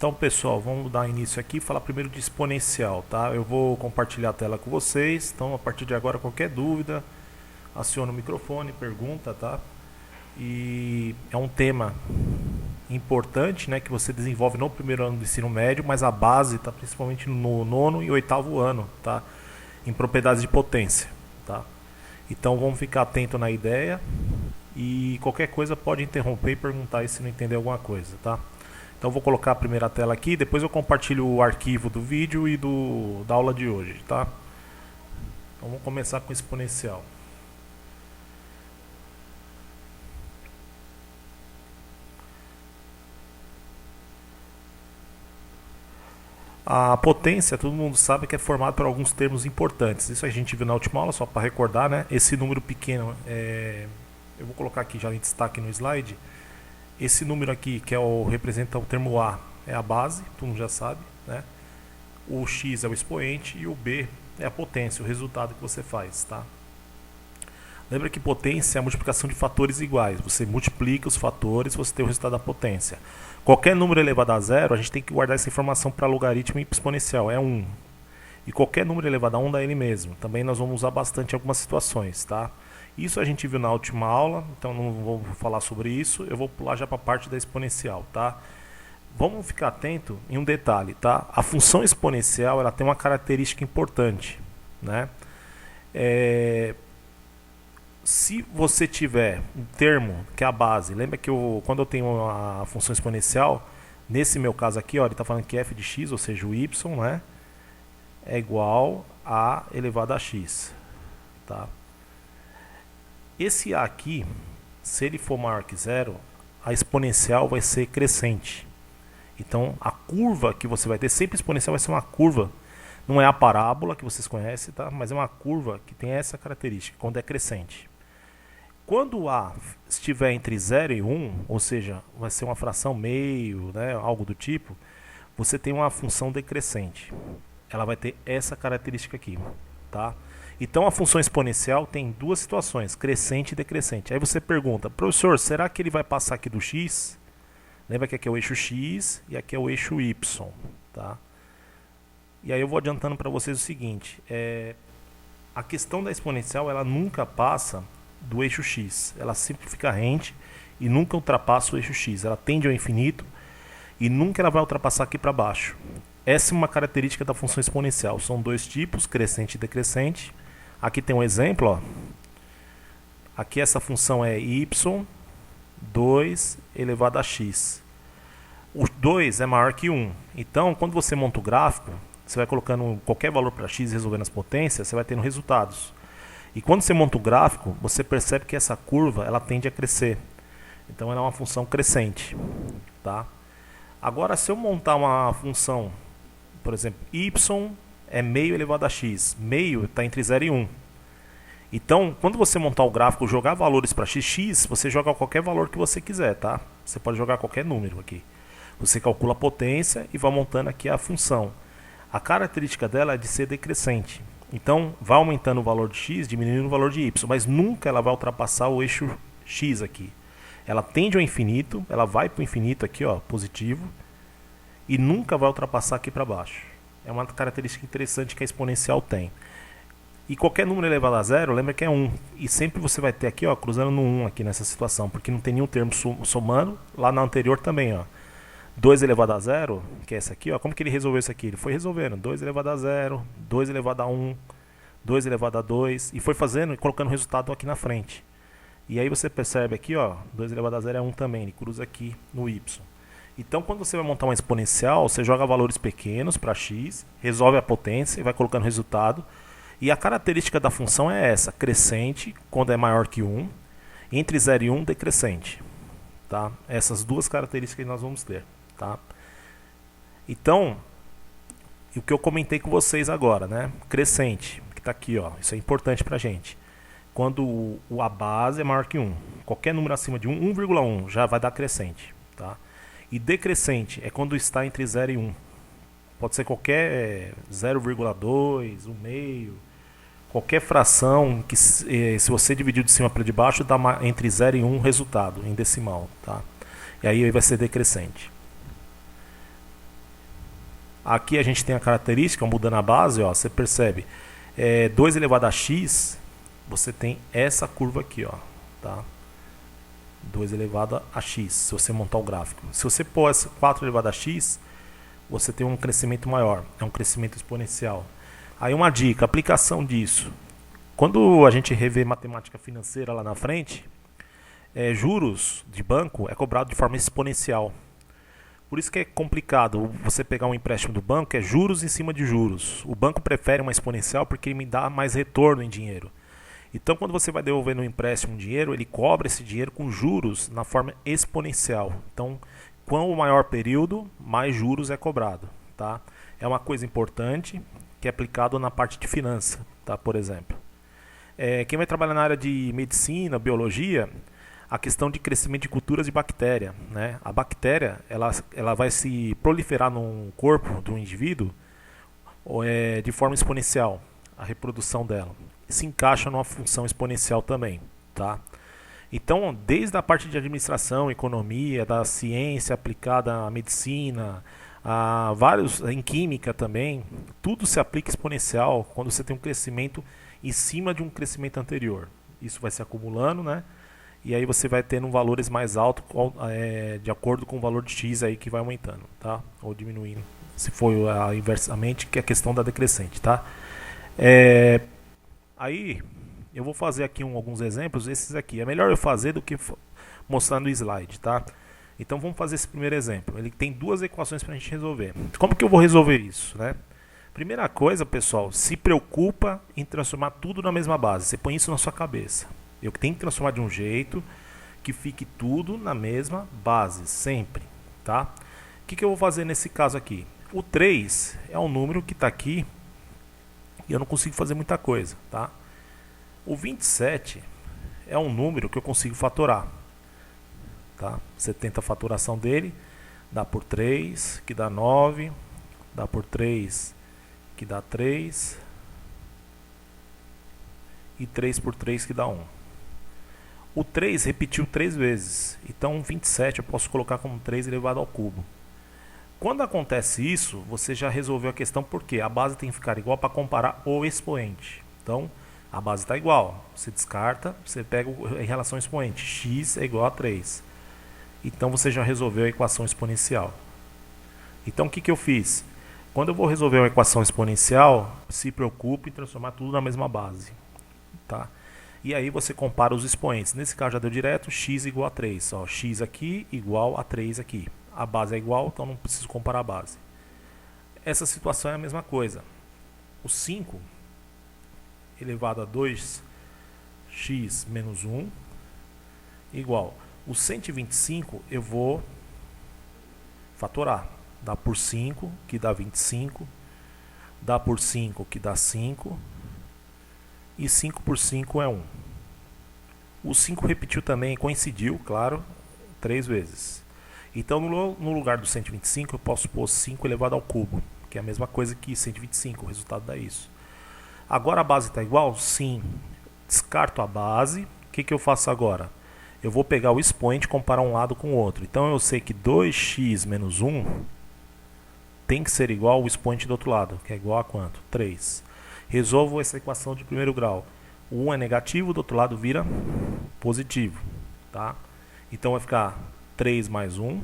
Então, pessoal, vamos dar início aqui e falar primeiro de exponencial, tá? Eu vou compartilhar a tela com vocês, então a partir de agora qualquer dúvida, aciona o microfone, pergunta, tá? E é um tema importante, né, que você desenvolve no primeiro ano do ensino médio, mas a base está principalmente no nono e oitavo ano, tá? Em propriedades de potência, tá? Então vamos ficar atento na ideia e qualquer coisa pode interromper e perguntar aí se não entender alguma coisa, tá? Então vou colocar a primeira tela aqui, depois eu compartilho o arquivo do vídeo e da aula de hoje, tá? Então vamos começar com exponencial. A potência, todo mundo sabe que é formada por alguns termos importantes. Isso a gente viu na última aula, só para recordar, né? Esse número pequeno, eu vou colocar aqui já em destaque no slide. Esse número aqui, que representa o termo A, é a base, todo mundo já sabe, né? O X é o expoente e o B é a potência, o resultado que você faz, tá? Lembra que potência é a multiplicação de fatores iguais. Você multiplica os fatores, você tem o resultado da potência. Qualquer número elevado a zero, a gente tem que guardar essa informação para logaritmo exponencial, é 1. E qualquer número elevado a 1 dá ele mesmo. Também nós vamos usar bastante em algumas situações, tá? Isso a gente viu na última aula, então não vou falar sobre isso. Eu vou pular já para a parte da exponencial, tá? Vamos ficar atento em um detalhe, tá? A função exponencial, ela tem uma característica importante, né? Se você tiver um termo que é a base, lembra que quando eu tenho a função exponencial, nesse meu caso aqui, ó, ele está falando que f de x, ou seja, o y, né, é igual a elevado a x, tá? Esse a aqui, se ele for maior que zero, a exponencial vai ser crescente. Então, a curva que você vai ter, sempre exponencial vai ser uma curva, não é a parábola que vocês conhecem, tá? Mas é uma curva que tem essa característica, quando é crescente. Quando A estiver entre 0 e 1, ou seja, vai ser uma fração meio, né, algo do tipo, você tem uma função decrescente. Ela vai ter essa característica aqui, tá? Então a função exponencial tem duas situações, crescente e decrescente. Aí você pergunta, professor, será que ele vai passar aqui do x? Lembra que aqui é o eixo x e aqui é o eixo y, tá? E aí eu vou adiantando para vocês o seguinte, a questão da exponencial, ela nunca passa do eixo x, ela sempre fica rente e nunca ultrapassa o eixo x, ela tende ao infinito e nunca ela vai ultrapassar aqui para baixo. Essa é uma característica da função exponencial, são dois tipos, crescente e decrescente. Aqui tem um exemplo, ó. Aqui essa função é y, 2 elevado a x. O 2 é maior que 1, então quando você monta o gráfico, você vai colocando qualquer valor para x e resolvendo as potências, você vai tendo resultados. E quando você monta o gráfico, você percebe que essa curva ela tende a crescer. Então ela é uma função crescente, tá? Agora, se eu montar uma função, por exemplo, y é meio elevado a x. Meio está entre 0 e 1. Então, quando você montar o gráfico, jogar valores para x, você joga qualquer valor que você quiser, tá? Você pode jogar qualquer número aqui. Você calcula a potência e vai montando aqui a função. A característica dela é de ser decrescente. Então, vai aumentando o valor de x, diminuindo o valor de y, mas nunca ela vai ultrapassar o eixo x aqui. Ela tende ao infinito, ela vai para o infinito aqui, ó, positivo, e nunca vai ultrapassar aqui para baixo. É uma característica interessante que a exponencial tem. E qualquer número elevado a zero, lembra que é 1. E sempre você vai ter aqui, ó, cruzando no 1 aqui nessa situação, porque não tem nenhum termo somando. Lá na anterior também, ó. 2 elevado a 0, que é essa aqui, ó. Como que ele resolveu isso aqui? Ele foi resolvendo 2 elevado a 0, 2 elevado a 1, 2 elevado a 2, e foi fazendo e colocando o resultado aqui na frente. E aí você percebe aqui, ó, 2 elevado a 0 é 1 também, ele cruza aqui no y. Então, quando você vai montar uma exponencial, você joga valores pequenos para x, resolve a potência e vai colocando o resultado. E a característica da função é essa, crescente, quando é maior que 1, entre 0 e 1, decrescente. Tá? Essas duas características que nós vamos ter. Tá? Então, o que eu comentei com vocês agora, né? Crescente, que está aqui, ó, isso é importante para a gente. Quando a base é maior que 1, qualquer número acima de 1, 1,1 já vai dar crescente. Tá? E decrescente é quando está entre 0 e 1. Pode ser qualquer 0,2, 1 meio, qualquer fração que se você dividir de cima para de baixo dá entre 0 e 1 resultado em decimal, tá? E aí vai ser decrescente. Aqui a gente tem a característica, mudando a base, ó, você percebe, 2 elevado a x, você tem essa curva aqui, ó, tá? 2 elevado a x, se você montar o gráfico. Se você pôr essa 4 elevado a x, você tem um crescimento maior, é um crescimento exponencial. Aí uma dica, aplicação disso. Quando a gente rever matemática financeira lá na frente, juros de banco é cobrado de forma exponencial. Por isso que é complicado você pegar um empréstimo do banco, é juros em cima de juros. O banco prefere uma exponencial porque ele me dá mais retorno em dinheiro. Então, quando você vai devolver no empréstimo dinheiro, ele cobra esse dinheiro com juros na forma exponencial. Então, quanto maior período, mais juros é cobrado. Tá? É uma coisa importante que é aplicado na parte de finança, tá? Por exemplo. Quem vai trabalhar na área de medicina, biologia, a questão de crescimento de culturas de bactéria, né? A bactéria ela vai se proliferar no corpo do indivíduo de forma exponencial, a reprodução dela. Se encaixa numa função exponencial também, tá? Então, desde a parte de administração, economia, da ciência aplicada à medicina, a vários em química também, tudo se aplica exponencial quando você tem um crescimento em cima de um crescimento anterior. Isso vai se acumulando, né? E aí você vai tendo valores mais altos de acordo com o valor de x aí que vai aumentando, tá? Ou diminuindo, se for inversamente, que é a questão da decrescente, tá? Aí eu vou fazer aqui alguns exemplos, esses aqui. É melhor eu fazer do que mostrar no slide, tá? Então vamos fazer esse primeiro exemplo. Ele tem 2 equações para a gente resolver. Como que eu vou resolver isso, né? Primeira coisa, pessoal, se preocupa em transformar tudo na mesma base. Você põe isso na sua cabeça. Eu tenho que transformar de um jeito que fique tudo na mesma base, sempre, tá? O que eu vou fazer nesse caso aqui? O 3 é um número que está aqui e eu não consigo fazer muita coisa, tá? O 27 é um número que eu consigo fatorar, tá? Você tenta a fatoração dele, dá por 3, que dá 9, dá por 3, que dá 3, e 3 por 3, que dá 1. O 3 repetiu 3 vezes, então 27 eu posso colocar como 3 elevado ao cubo. Quando acontece isso, você já resolveu a questão porque a base tem que ficar igual para comparar o expoente. Então, a base está igual, você descarta, você pega em relação ao expoente, x é igual a 3. Então você já resolveu a equação exponencial. Então o que eu fiz? Quando eu vou resolver uma equação exponencial, se preocupe em transformar tudo na mesma base, tá? E aí você compara os expoentes. Nesse caso já deu direto, x igual a 3. Ó, x aqui igual a 3 aqui. A base é igual, então não preciso comparar a base. Essa situação é a mesma coisa. O 5 elevado a 2x menos 1 igual. O 125 eu vou fatorar. Dá por 5, que dá 25. Dá por 5, que dá 5. E 5 por 5 é 1. O 5 repetiu também, coincidiu, claro, 3 vezes. Então, no lugar do 125, eu posso pôr 5 elevado ao cubo, que é a mesma coisa que 125, o resultado dá isso. Agora a base está igual? Sim. Descarto a base. O que eu faço agora? Eu vou pegar o expoente e comparar um lado com o outro. Então, eu sei que 2x menos 1 tem que ser igual ao expoente do outro lado, que é igual a quanto? 3. Resolvo essa equação de primeiro grau. O 1 é negativo, do outro lado vira positivo, tá? Então vai ficar 3 mais 1.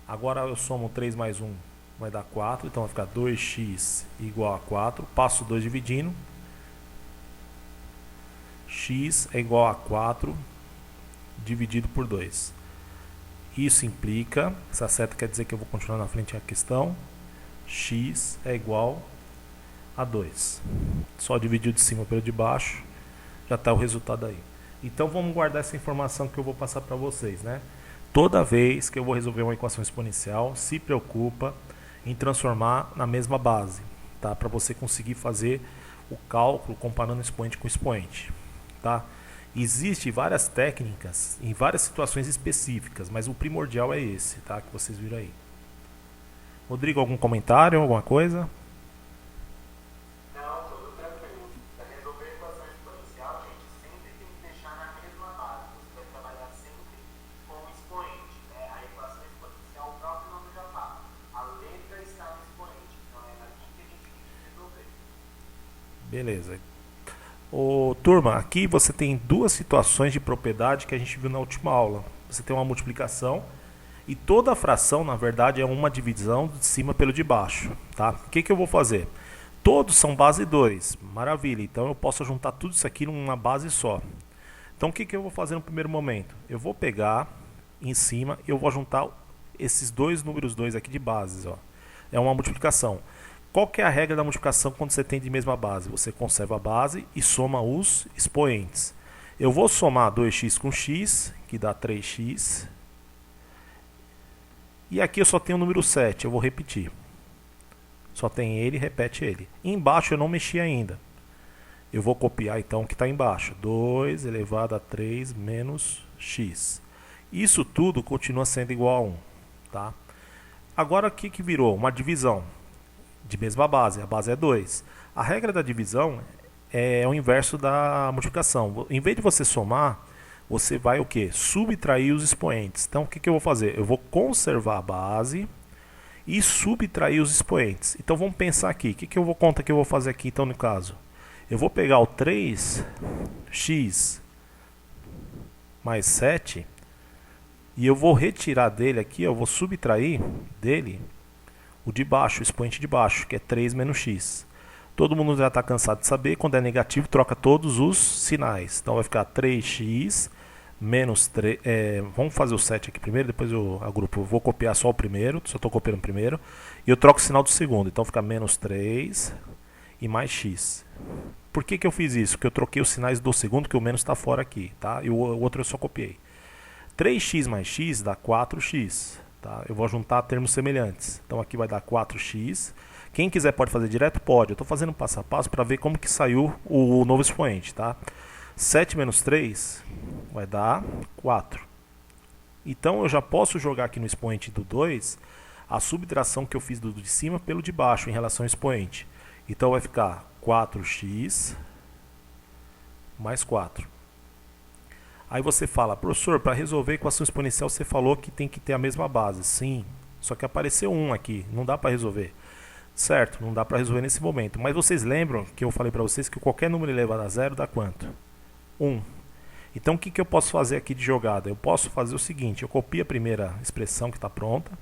Agora eu somo 3 mais 1, vai dar 4. Então vai ficar 2x igual a 4. Passo 2 dividindo. X é igual a 4 dividido por 2. Isso implica, essa seta quer dizer que eu vou continuar na frente da questão. X é igual a 2. Só dividir de cima pelo de baixo, já está o resultado aí. Então vamos guardar essa informação que eu vou passar para vocês, né? Toda vez que eu vou resolver uma equação exponencial, se preocupa em transformar na mesma base, tá? Para você conseguir fazer o cálculo comparando expoente com expoente, tá? Existem várias técnicas em várias situações específicas, mas o primordial é esse, tá? Que vocês viram aí. Rodrigo, algum comentário, alguma coisa? Não, tudo tranquilo. Para resolver a equação exponencial, gente, sempre tem que deixar na mesma base. Você vai trabalhar sempre com o expoente, né? A equação exponencial, o próprio nome já fala. Beleza. Ô, turma, aqui você tem duas situações de propriedade que a gente viu na última aula. Você tem uma multiplicação e toda fração, na verdade, é uma divisão de cima pelo de baixo, tá? O que eu vou fazer? Todos são base 2, maravilha, então eu posso juntar tudo isso aqui numa base só. Então o que eu vou fazer no primeiro momento? Eu vou pegar em cima, eu vou juntar esses dois números 2 aqui de bases, ó. É uma multiplicação. Qual que é a regra da multiplicação quando você tem de mesma base? Você conserva a base e soma os expoentes. Eu vou somar 2x com x, que dá 3x. E aqui eu só tenho o número 7, eu vou repetir. Só tem ele, repete ele. E embaixo eu não mexi ainda. Eu vou copiar então o que está embaixo. 2 elevado a 3 menos x. Isso tudo continua sendo igual a 1. Tá? Agora o que virou? Uma divisão de mesma base. A base é 2. A regra da divisão é o inverso da multiplicação. Em vez de você somar, você vai o quê? Subtrair os expoentes. Então o que eu vou fazer? Eu vou conservar a base e subtrair os expoentes. Então vamos pensar aqui. O conta que eu vou fazer aqui então no caso? Eu vou pegar o 3x mais 7 e eu vou retirar dele aqui, eu vou subtrair dele o de baixo, o expoente de baixo, que é 3 menos x. Todo mundo já está cansado de saber, quando é negativo, troca todos os sinais. Então vai ficar 3x menos 3. Vamos fazer o 7 aqui primeiro, depois eu agrupo. Eu vou copiar só o primeiro, só estou copiando o primeiro. E eu troco o sinal do segundo. Então fica menos 3 e mais x. Por que eu fiz isso? Porque eu troquei os sinais do segundo, que o menos está fora aqui. Tá? E o outro eu só copiei. 3x mais x dá 4x. Tá? Eu vou juntar termos semelhantes. Então aqui vai dar 4x. Quem quiser pode fazer direto? Pode. Eu estou fazendo passo a passo para ver como que saiu o novo expoente. Tá? 7 menos 3 vai dar 4. Então eu já posso jogar aqui no expoente do 2 a subtração que eu fiz do de cima pelo de baixo em relação ao expoente. Então vai ficar 4x mais 4. Aí você fala, professor, para resolver a equação exponencial você falou que tem que ter a mesma base. Sim, só que apareceu 1 aqui, não dá para resolver. Certo, não dá para resolver nesse momento. Mas vocês lembram que eu falei para vocês que qualquer número elevado a zero dá quanto? 1. Então o que eu posso fazer aqui de jogada? Eu posso fazer o seguinte, eu copio a primeira expressão que está pronta,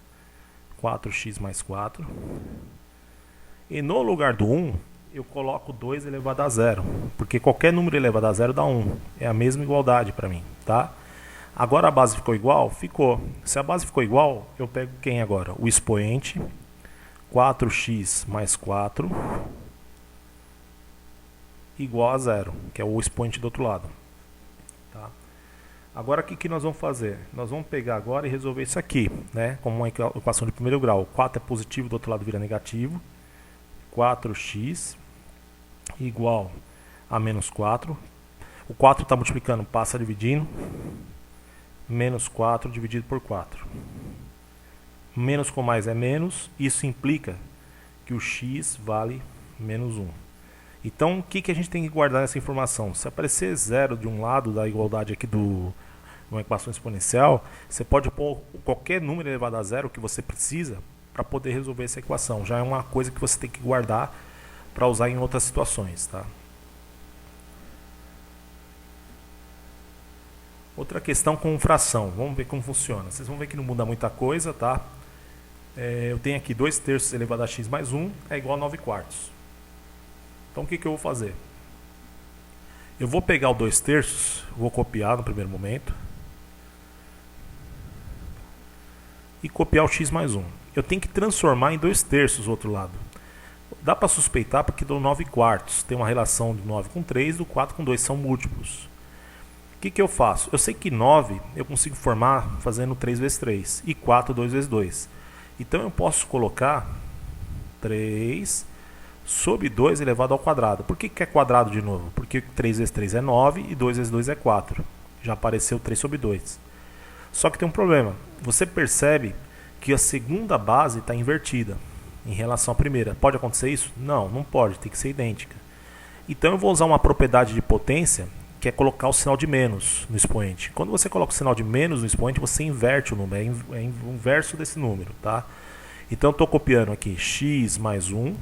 4x mais 4. E no lugar do 1, eu coloco 2 elevado a zero, porque qualquer número elevado a zero dá 1. É a mesma igualdade para mim, tá? Agora a base ficou igual? Ficou. Se a base ficou igual, eu pego quem agora? O expoente, 4x mais 4, igual a zero, que é o expoente do outro lado. Tá? Agora o que nós vamos fazer? Nós vamos pegar agora e resolver isso aqui, né? Como uma equação de primeiro grau. O 4 é positivo, do outro lado vira negativo. 4x igual a menos 4. O 4 está multiplicando, passa dividindo. Menos 4 dividido por 4. Menos com mais é menos. Isso implica que o x vale menos 1. Então, o que a gente tem que guardar nessa informação? Se aparecer zero de um lado da igualdade aqui de uma equação exponencial, você pode pôr qualquer número elevado a zero que você precisa para poder resolver essa equação. Já é uma coisa que você tem que guardar para usar em outras situações. Tá? Outra questão com fração. Vamos ver como funciona. Vocês vão ver que não muda muita coisa. Tá? Eu tenho aqui 2 terços elevado a x mais 1 é igual a 9 quartos. Então o que eu vou fazer? Eu vou pegar o 2 terços, vou copiar no primeiro momento. E copiar o x mais 1. Eu tenho que transformar em 2 terços o outro lado. Dá para suspeitar porque deu 9 quartos. Tem uma relação do 9 com 3, do 4 com 2, são múltiplos. O que eu faço? Eu sei que 9 eu consigo formar fazendo 3 vezes 3 e 4 2 vezes 2. Então eu posso colocar 3 sobre 2 elevado ao quadrado. Por que é quadrado de novo? Porque 3 vezes 3 é 9 e 2 vezes 2 é 4. Já apareceu 3 sobre 2. Só que tem um problema. Você percebe que a segunda base está invertida em relação à primeira. Pode acontecer isso? Não, não pode. Tem que ser idêntica. Então eu vou usar uma propriedade de potência que é colocar o sinal de menos no expoente. Quando você coloca o sinal de menos no expoente, você inverte o número. É o inverso desse número. Tá? Então eu estou copiando aqui x mais 1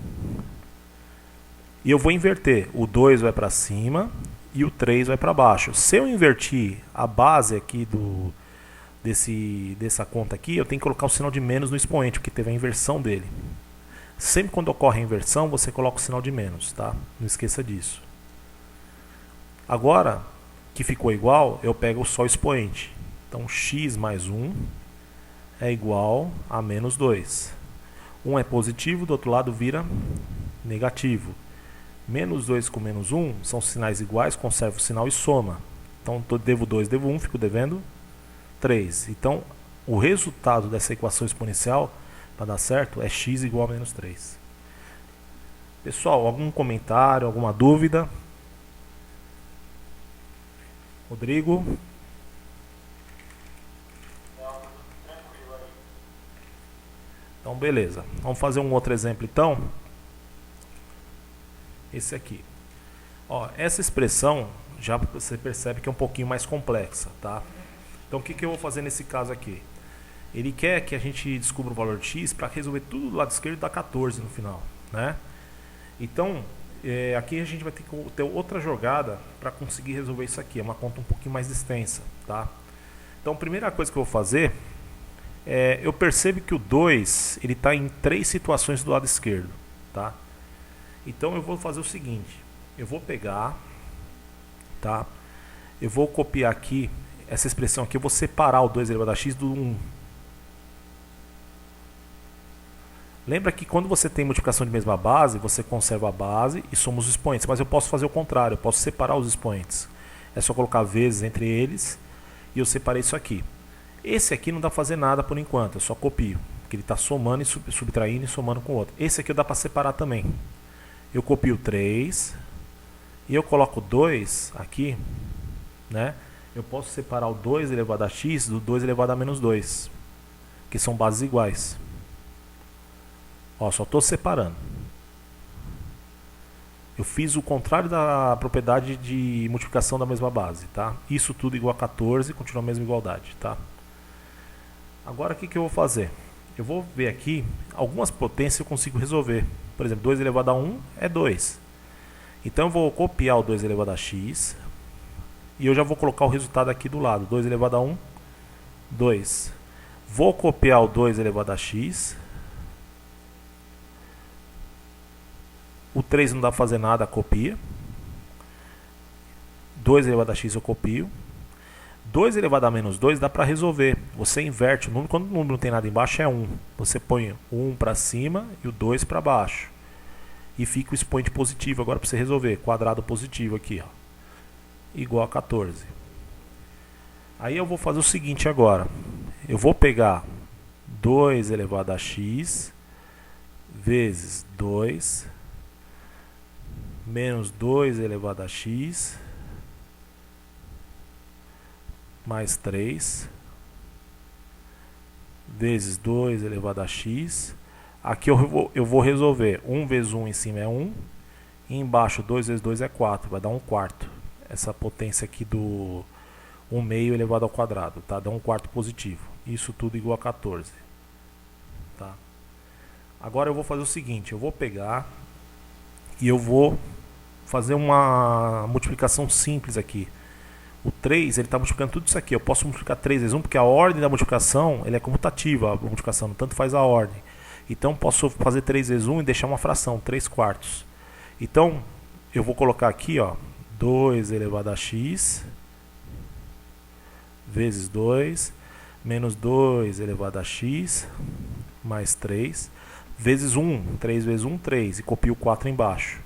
E eu vou inverter. O 2 vai para cima e o 3 vai para baixo. Se eu invertir a base aqui dessa conta aqui, eu tenho que colocar o sinal de menos no expoente, porque teve a inversão dele. Sempre quando ocorre a inversão, você coloca o sinal de menos, tá? Não esqueça disso. Agora, que ficou igual, eu pego só o expoente. Então, x mais 1 é igual a menos 2. 1 é positivo, do outro lado vira negativo. Menos 2 com menos 1 são sinais iguais, conserva o sinal e soma. Então, devo 2, devo 1, fico devendo 3. Então, o resultado dessa equação exponencial, para dar certo, é x igual a menos 3. Pessoal, algum comentário, alguma dúvida? Rodrigo? Então, beleza. Vamos fazer um outro exemplo, então. Esse aqui. Ó, essa expressão, já você percebe que é um pouquinho mais complexa, tá? Então, o que eu vou fazer nesse caso aqui? Ele quer que a gente descubra o valor de x para resolver tudo do lado esquerdo e dar 14 no final, né? Então, aqui a gente vai ter que ter outra jogada para conseguir resolver isso aqui. É uma conta um pouquinho mais extensa, tá? Então, a primeira coisa que eu vou fazer eu percebo que o 2 ele está em 3 situações do lado esquerdo, tá? Então eu vou fazer o seguinte, eu vou pegar, tá? Eu vou copiar aqui essa expressão aqui, eu vou separar o 2 elevado a x do 1. Lembra que quando você tem multiplicação de mesma base, você conserva a base e soma os expoentes, mas eu posso fazer o contrário, eu posso separar os expoentes. É só colocar vezes entre eles e eu separei isso aqui. Esse aqui não dá para fazer nada por enquanto, eu só copio, porque ele está somando e subtraindo e somando com o outro. Esse aqui dá para separar também. Eu copio 3 e eu coloco 2 aqui, né? Eu posso separar o 2 elevado a x do 2 elevado a menos 2, que são bases iguais. Ó, só estou separando. Eu fiz o contrário da propriedade de multiplicação da mesma base, tá? Isso tudo igual a 14, continua a mesma igualdade, tá? Agora o que eu vou fazer? Eu vou ver aqui, algumas potências eu consigo resolver. Por exemplo, 2 elevado a 1 é 2. Então eu vou copiar o 2 elevado a x. E eu já vou colocar o resultado aqui do lado. 2 elevado a 1, 2. Vou copiar o 2 elevado a x. O 3 não dá para fazer nada, copia. 2 elevado a x eu copio. 2 elevado a menos 2 dá para resolver. Você inverte o número, quando o número não tem nada embaixo é 1. Você põe o 1 para cima e o 2 para baixo. E fica o expoente positivo agora para você resolver. Quadrado positivo aqui, ó, igual a 14. Aí eu vou fazer o seguinte agora. Eu vou pegar 2 elevado a x vezes 2 menos 2 elevado a x mais 3 vezes 2 elevado a x. Aqui eu vou resolver 1 vezes 1 em cima é 1 e embaixo 2 vezes 2 é 4, vai dar 1 quarto. Essa potência aqui do 1 meio elevado ao quadrado, tá? Dá 1 quarto positivo. Isso tudo igual a 14, tá? Agora eu vou fazer o seguinte, eu vou pegar e eu vou fazer uma multiplicação simples aqui. O 3, ele está multiplicando tudo isso aqui. Eu posso multiplicar 3 vezes 1, porque a ordem da multiplicação ele é comutativa, a multiplicação, tanto faz a ordem. Então, posso fazer 3 vezes 1 e deixar uma fração, 3 quartos. Então, eu vou colocar aqui, ó, 2 elevado a x vezes 2 menos 2 elevado a x mais 3 vezes 1. 3 vezes 1, 3. E copio o 4 embaixo.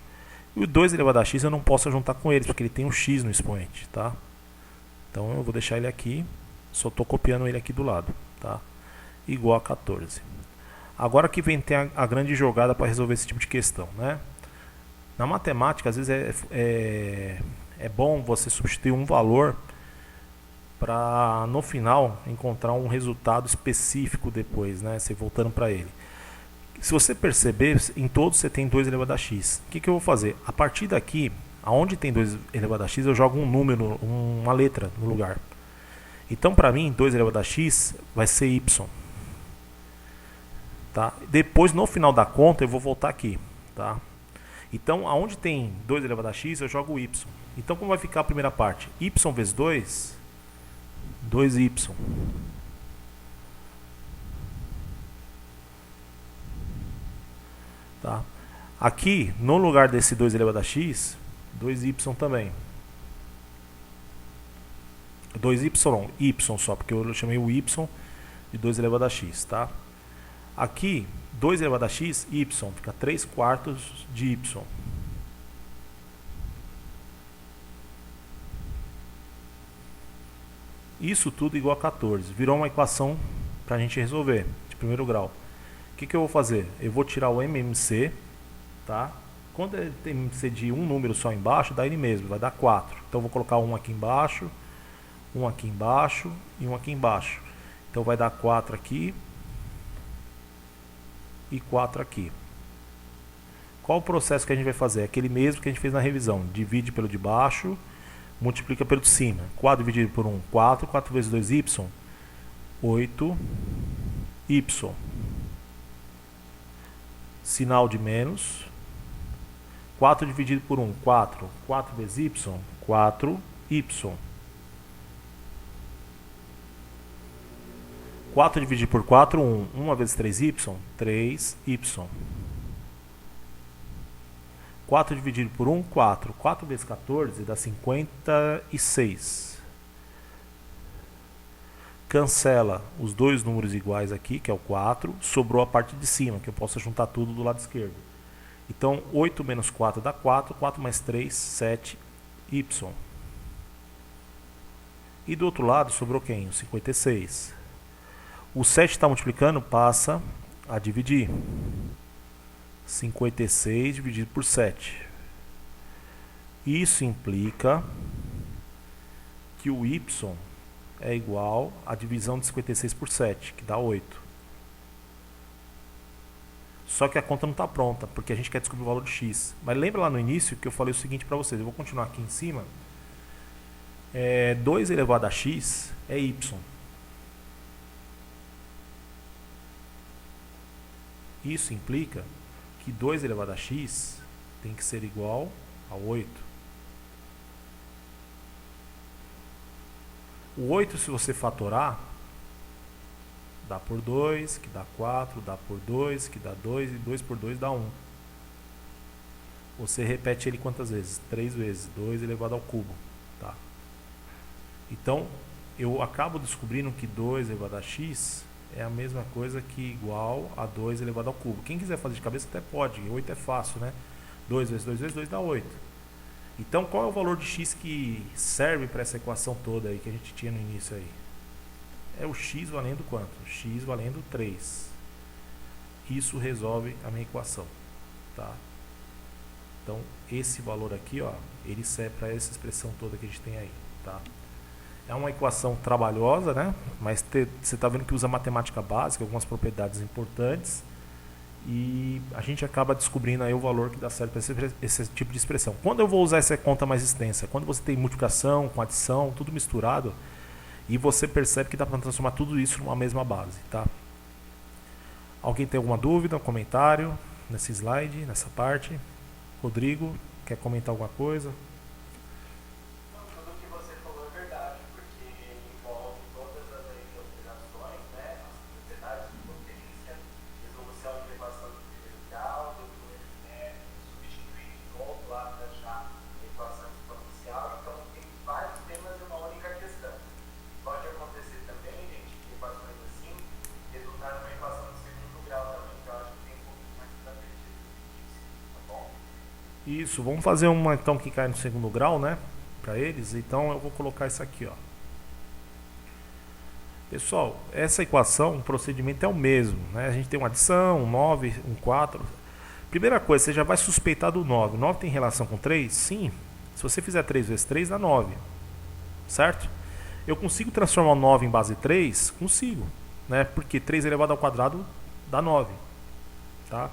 E o 2 elevado a x eu não posso juntar com eles, porque ele tem um x no expoente, tá? Então eu vou deixar ele aqui, só estou copiando ele aqui do lado, tá? Igual a 14. Agora que vem ter a grande jogada para resolver esse tipo de questão, né? Na matemática, às vezes é bom você substituir um valor para no final encontrar um resultado específico depois, né? Você voltando para ele. Se você perceber, em todos você tem 2 elevado a x. O que eu vou fazer? A partir daqui, aonde tem 2 elevado a x, eu jogo um número, uma letra no lugar. Então, para mim, 2 elevado a x vai ser y. Tá? Depois, no final da conta, eu vou voltar aqui. Tá? Então, aonde tem 2 elevado a x, eu jogo y. Então, como vai ficar a primeira parte? Y vezes 2, 2y. Tá? Aqui, no lugar desse 2 elevado a x, 2y também. 2y não, y só, porque eu chamei o y de 2 elevado a x, tá? Aqui, 2 elevado a x, y, fica 3/4 de y. Isso tudo igual a 14. Virou uma equação para a gente resolver, de primeiro grau. O que eu vou fazer? Eu vou tirar o MMC, tá? Quando ele tem MMC de um número só embaixo, dá ele mesmo, vai dar 4. Então eu vou colocar um aqui embaixo, um aqui embaixo e um aqui embaixo. Então vai dar 4 aqui e 4 aqui. Qual o processo que a gente vai fazer? Aquele mesmo que a gente fez na revisão. Divide pelo de baixo, multiplica pelo de cima. 4 dividido por 1, 4. 4 vezes 2y, 8y. Sinal de menos. 4 dividido por 1, 4. 4 vezes y, 4y. 4 dividido por 4, 1. 1 vezes 3y, 3y. 4 dividido por 1, 4. 4 vezes 14 dá 56. Cancela os dois números iguais aqui, que é o 4. Sobrou a parte de cima, que eu posso juntar tudo do lado esquerdo. Então, 8 menos 4 dá 4. 4 mais 3, 7y. E do outro lado sobrou quem? O 56. O 7 está multiplicando, passa a dividir. 56 dividido por 7. Isso implica que o y é igual à divisão de 56 por 7, que dá 8. Só que a conta não está pronta, porque a gente quer descobrir o valor de x. Mas lembra lá no início que eu falei o seguinte para vocês. Eu vou continuar aqui em cima. 2 elevado a x é y. Isso implica que 2 elevado a x tem que ser igual a 8. O 8, se você fatorar, dá por 2, que dá 4, dá por 2, que dá 2, e 2 por 2 dá 1. Você repete ele quantas vezes? 3 vezes, 2 elevado ao cubo. Tá? Então, eu acabo descobrindo que 2 elevado a x é a mesma coisa que igual a 2 elevado ao cubo. Quem quiser fazer de cabeça até pode, 8 é fácil, né? 2 vezes 2 vezes 2 dá 8. Então, qual é o valor de x que serve para essa equação toda aí que a gente tinha no início aí? É o x valendo quanto? X valendo 3. Isso resolve a minha equação, tá? Então, esse valor aqui, ó, ele serve para essa expressão toda que a gente tem aí, tá? É uma equação trabalhosa, né? Mas você está vendo que usa matemática básica, algumas propriedades importantes, e a gente acaba descobrindo aí o valor que dá certo para esse tipo de expressão. Quando eu vou usar essa conta mais extensa? Quando você tem multiplicação com adição, tudo misturado, e você percebe que dá para transformar tudo isso numa mesma base, tá? Alguém tem alguma dúvida, um comentário nesse slide, nessa parte? Rodrigo, quer comentar alguma coisa? Tudo que você falou é verdade, porque envolve todas as operações, né? As propriedades de potência, resolução de equação de primeiro grau, substituir de novo lá para achar a equação exponencial. Então, tem vários temas em uma única questão. Pode acontecer também, gente, que equações assim resultar numa equação de segundo grau também, que eu acho que tem um pouquinho mais para frente disso, tá bom? Isso, vamos fazer uma então que cai no segundo grau, né? Para eles, então eu vou colocar isso aqui, ó. Pessoal, essa equação, o procedimento é o mesmo, né? A gente tem uma adição, um 9, um 4. Primeira coisa, você já vai suspeitar do 9. 9 tem relação com 3? Sim. Se você fizer 3 vezes 3, dá 9. Certo? Eu consigo transformar o 9 em base 3? Consigo, né? Porque 3 elevado ao quadrado dá 9. Tá?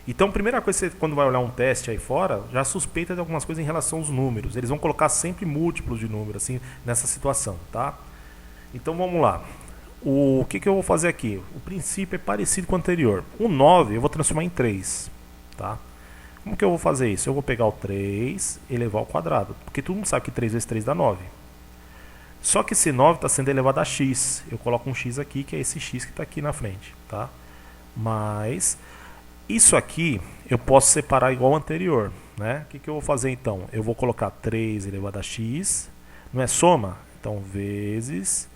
Então, primeira coisa, você, quando vai olhar um teste aí fora, já suspeita de algumas coisas em relação aos números. Eles vão colocar sempre múltiplos de números, assim, nessa situação, tá? Então, vamos lá. O que eu vou fazer aqui? O princípio é parecido com o anterior. O 9 eu vou transformar em 3, tá? Como que eu vou fazer isso? Eu vou pegar o 3 elevar ao quadrado, porque todo mundo sabe que 3 vezes 3 dá 9. Só que esse 9 está sendo elevado a x. Eu coloco um x aqui, que é esse x que está aqui na frente. Tá? Mas isso aqui eu posso separar igual ao anterior. Né? O que eu vou fazer então? Eu vou colocar 3 elevado a x. Não é soma? Então, vezes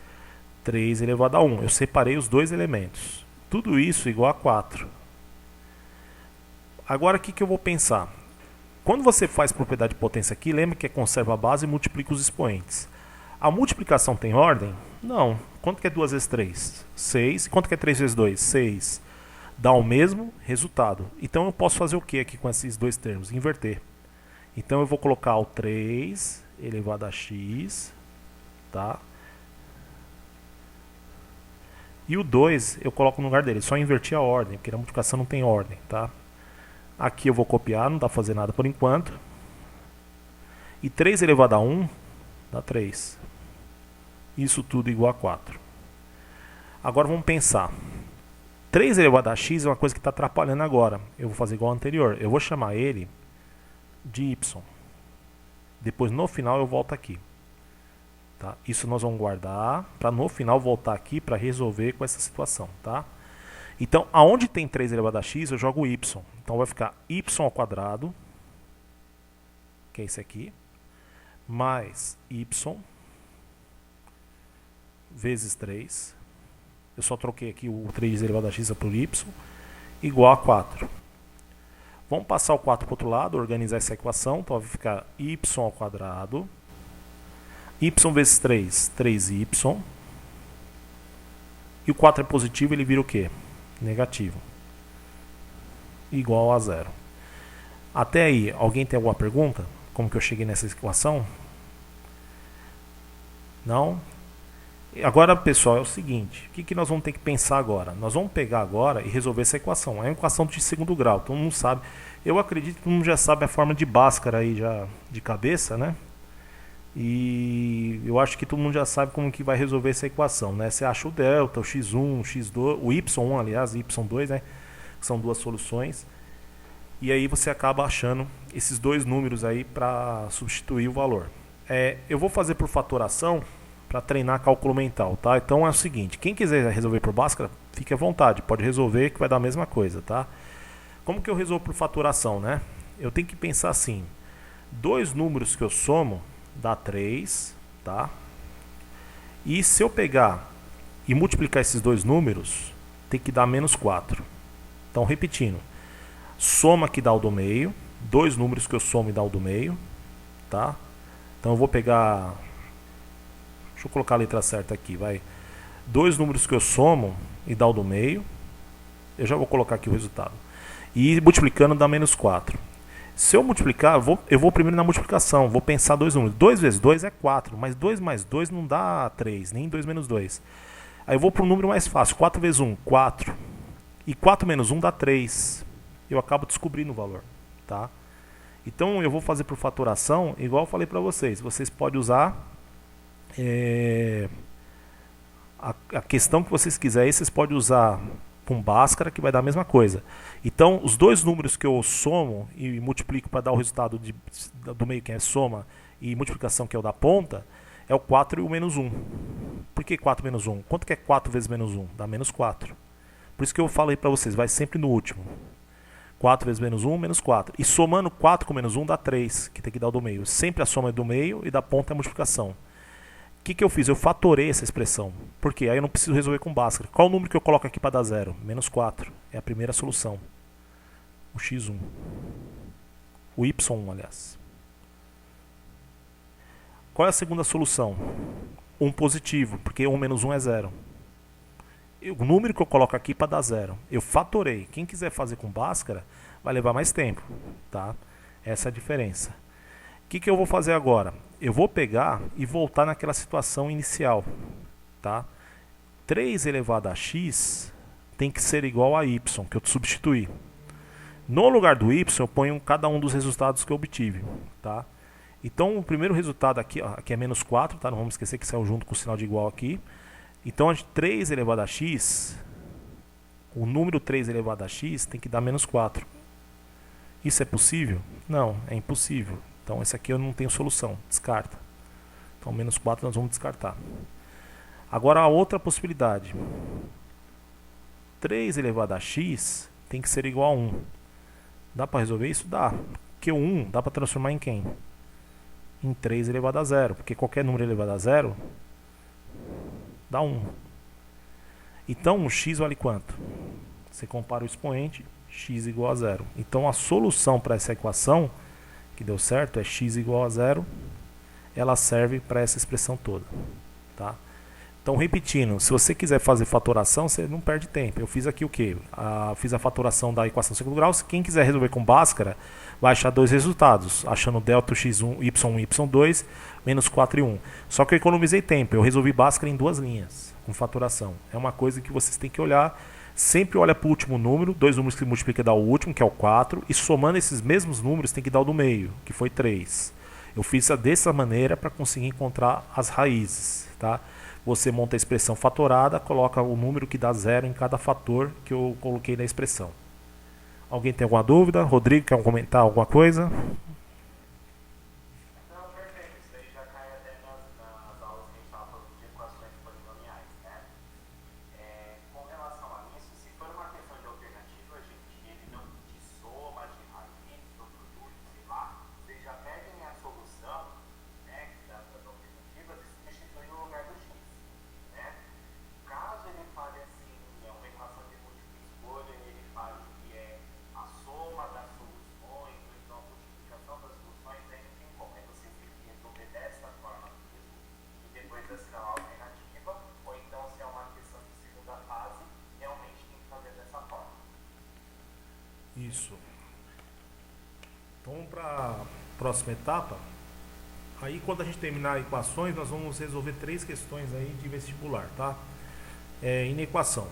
3 elevado a 1. Eu separei os dois elementos. Tudo isso igual a 4. Agora, o que eu vou pensar? Quando você faz propriedade de potência aqui, lembra que é conserva a base e multiplica os expoentes. A multiplicação tem ordem? Não. Quanto que é 2 vezes 3? 6. Quanto que é 3 vezes 2? 6. Dá o mesmo resultado. Então eu posso fazer o que aqui com esses dois termos? Inverter. Então eu vou colocar o 3 elevado a x, tá? E o 2 eu coloco no lugar dele, só invertir a ordem, porque na multiplicação não tem ordem, tá? Aqui eu vou copiar, não dá pra fazer nada por enquanto. E 3 elevado a 1 dá 3. Isso tudo igual a 4. Agora vamos pensar. 3 elevado a x é uma coisa que está atrapalhando agora. Eu vou fazer igual ao anterior. Eu vou chamar ele de y. Depois no final eu volto aqui. Tá? Isso nós vamos guardar para no final voltar aqui para resolver com essa situação. Tá? Então, aonde tem 3 elevado a x, eu jogo y. Então vai ficar y ao quadrado, que é esse aqui, mais y vezes 3. Eu só troquei aqui o 3 elevado a x por y, igual a 4. Vamos passar o 4 para o outro lado, organizar essa equação. Então vai ficar y ao quadrado, y vezes 3, 3y. E o 4 é positivo, ele vira o quê? Negativo. Igual a 0. Até aí, alguém tem alguma pergunta? Como que eu cheguei nessa equação? Não? Agora, pessoal, é o seguinte. O que nós vamos ter que pensar agora? Nós vamos pegar agora e resolver essa equação. É uma equação de segundo grau, todo mundo sabe. Eu acredito que todo mundo já sabe a forma de Bhaskara aí já de cabeça, né? E eu acho que todo mundo já sabe como que vai resolver essa equação, né? Você acha o delta, o x1, o x2, o y1, aliás, y2, né? São duas soluções. E aí você acaba achando esses dois números aí para substituir o valor. Eu vou fazer por fatoração para treinar cálculo mental, tá? Então é o seguinte, quem quiser resolver por Bhaskara, fique à vontade, pode resolver que vai dar a mesma coisa, tá? Como que eu resolvo por fatoração, né? Eu tenho que pensar assim, dois números que eu somo dá 3, tá? E se eu pegar e multiplicar esses dois números, tem que dar menos 4. Então, repetindo, soma que dá o do meio, dois números que eu somo e dá o do meio, tá? Então eu vou pegar, deixa eu colocar a letra certa aqui, vai. Dois números que eu somo e dá o do meio, eu já vou colocar aqui o resultado. E multiplicando dá menos 4. Se eu multiplicar, eu vou primeiro na multiplicação, vou pensar dois números. 2 vezes 2 é 4, mas 2 mais 2 não dá 3, nem 2 menos 2. Aí eu vou para um número mais fácil, 4 vezes 1, 4. E 4 menos 1 dá 3. Eu acabo descobrindo o valor, tá? Então eu vou fazer por fatoração, igual eu falei para vocês. Vocês podem usar a questão que vocês quiserem, vocês podem usar com Bhaskara, que vai dar a mesma coisa. Então, os dois números que eu somo e multiplico para dar o resultado do meio, que é soma, e multiplicação, que é o da ponta, é o 4 e o menos 1. Por que 4 menos 1? Quanto que é 4 vezes menos 1? Dá menos 4. Por isso que eu falei para vocês, vai sempre no último. 4 vezes menos 1, menos 4. E somando 4 com menos 1 dá 3, que tem que dar o do meio. Sempre a soma é do meio e da ponta é a multiplicação. O que eu fiz? Eu fatorei essa expressão. Por quê? Aí eu não preciso resolver com Bhaskara. Qual o número que eu coloco aqui para dar 0? Menos 4. É a primeira solução. O x1. O y1, aliás. Qual é a segunda solução? 1 positivo, porque 1 menos 1 é 0. O número que eu coloco aqui para dar 0. Eu fatorei. Quem quiser fazer com Bhaskara vai levar mais tempo. Tá? Essa é a diferença. O que eu vou fazer agora? Eu vou pegar e voltar naquela situação inicial. Tá? 3 elevado a x tem que ser igual a y, que eu substituí. No lugar do y, eu ponho cada um dos resultados que eu obtive. Tá? Então, o primeiro resultado aqui, ó, aqui é menos 4, tá? Não vamos esquecer que saiu junto com o sinal de igual aqui. Então, 3 elevado a x, o número 3 elevado a x tem que dar menos 4. Isso é possível? Não, é impossível. Então esse aqui eu não tenho solução, descarta. Então menos 4 nós vamos descartar. Agora a outra possibilidade. 3 elevado a x tem que ser igual a 1. Dá para resolver isso? Dá. Porque o 1 dá para transformar em quem? Em 3 elevado a 0. Porque qualquer número elevado a 0 dá 1. Então o x vale quanto? Você compara o expoente, x igual a 0. Então a solução para essa equação, que deu certo, é x igual a 0. Ela serve para essa expressão toda. Tá? Então, repetindo, se você quiser fazer fatoração, você não perde tempo. Eu fiz aqui o quê? Fiz a fatoração da equação do segundo grau. Se quem quiser resolver com Bhaskara, vai achar dois resultados, achando delta x1, y1 e y2, menos 4 e 1. Só que eu economizei tempo, eu resolvi Bhaskara em 2 linhas, com fatoração. É uma coisa que vocês têm que olhar. Sempre olha para o último número, dois números que multiplica dá o último, que é o 4, e somando esses mesmos números tem que dar o do meio, que foi 3. Eu fiz dessa maneira para conseguir encontrar as raízes, tá? Você monta a expressão fatorada, coloca o número que dá 0 em cada fator que eu coloquei na expressão. Alguém tem alguma dúvida? Rodrigo, quer comentar alguma coisa? Não, perfeito. Isso daí já cai até nas aulas que a gente estava falando de equações polinomiais, né? Com relação a isso, se for uma questão de alternativa, gente, ele não de soma, de raiz, do produto, sei lá, vocês já peguem a solução, né, das alternativas e substituem no lugar do x, né? Caso ele fale assim, é uma equação de múltipla escolha, ele fale que é a soma das soluções, ou então a multiplicação das soluções, aí não tem como. Aí você tem que resolver dessa forma mesmo, e depois assinar a alternativa, ou então se é uma questão de segunda fase, realmente tem que fazer dessa forma. Isso. Então, para a próxima etapa, aí quando a gente terminar equações, nós vamos resolver 3 questões aí de vestibular, tá? Inequação.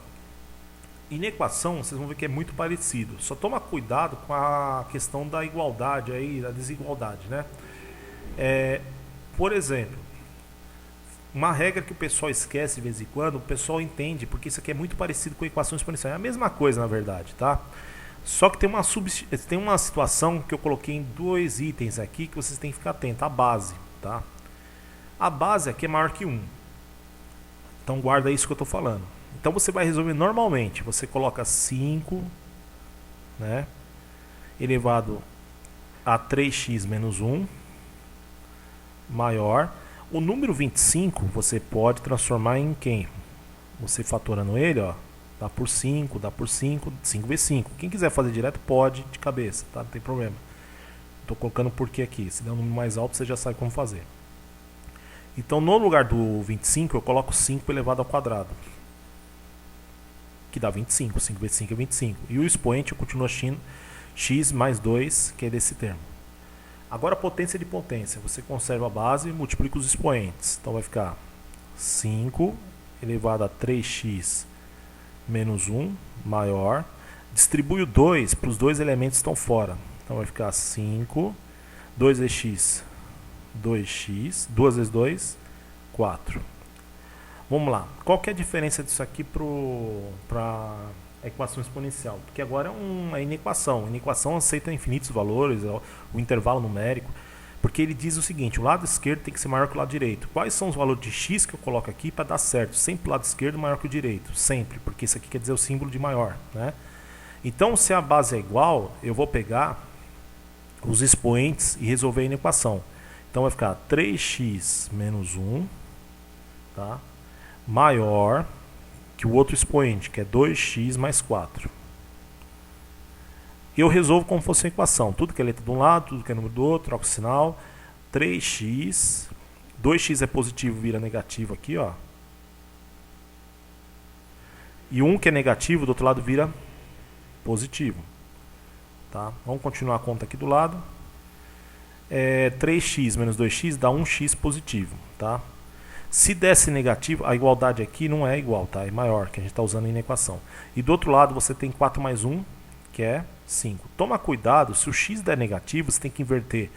Inequação, vocês vão ver que é muito parecido. Só toma cuidado com a questão da igualdade aí, da desigualdade, né? Por exemplo, uma regra que o pessoal esquece de vez em quando, o pessoal entende, porque isso aqui é muito parecido com a equação exponencial. É a mesma coisa, na verdade, tá? Só que tem uma situação que eu coloquei em 2 itens aqui que vocês têm que ficar atentos. A base, tá? A base aqui é maior que 1. Então guarda isso que eu estou falando. Então você vai resolver normalmente. Você coloca 5, né, elevado a 3x menos 1 maior. O número 25 você pode transformar em quem? Você fatorando ele, ó, dá por 5, dá por 5, 5 vezes 5. Quem quiser fazer direto pode de cabeça, tá? Não tem problema. Estou colocando por que aqui. Se der um número mais alto, você já sabe como fazer. Então, no lugar do 25, eu coloco 5 elevado ao quadrado, que dá 25. 5 vezes 5 é 25. E o expoente eu continuo achando x mais 2, que é desse termo. Agora, potência de potência. Você conserva a base e multiplica os expoentes. Então, vai ficar 5 elevado a 3x menos 1 maior. Distribui o 2 para os dois elementos que estão fora. Então, vai ficar 5, 2 vezes x, 2x, 2 vezes 2, 4. Vamos lá. Qual que é a diferença disso aqui para a equação exponencial? Porque agora é uma inequação. A inequação aceita infinitos valores, o intervalo numérico. Porque ele diz o seguinte, o lado esquerdo tem que ser maior que o lado direito. Quais são os valores de x que eu coloco aqui para dar certo? Sempre o lado esquerdo maior que o direito. Sempre, porque isso aqui quer dizer o símbolo de maior, né? Então, se a base é igual, eu vou pegar os expoentes e resolver a inequação. Então vai ficar 3x menos 1, tá? Maior que o outro expoente, que é 2x mais 4. Eu resolvo como fosse uma equação. Tudo que é letra de um lado, tudo que é número do outro, troco o sinal. 3x, 2x é positivo, vira negativo aqui, ó. E 1 que é negativo, do outro lado vira positivo. Tá? Vamos continuar a conta aqui do lado. 3x menos 2x dá 1x positivo, tá? Se desse negativo, a igualdade aqui não é igual, tá? É maior, que a gente está usando em equação. E do outro lado você tem 4 mais 1, que é 5. Toma cuidado, se o x der negativo, você tem que inverter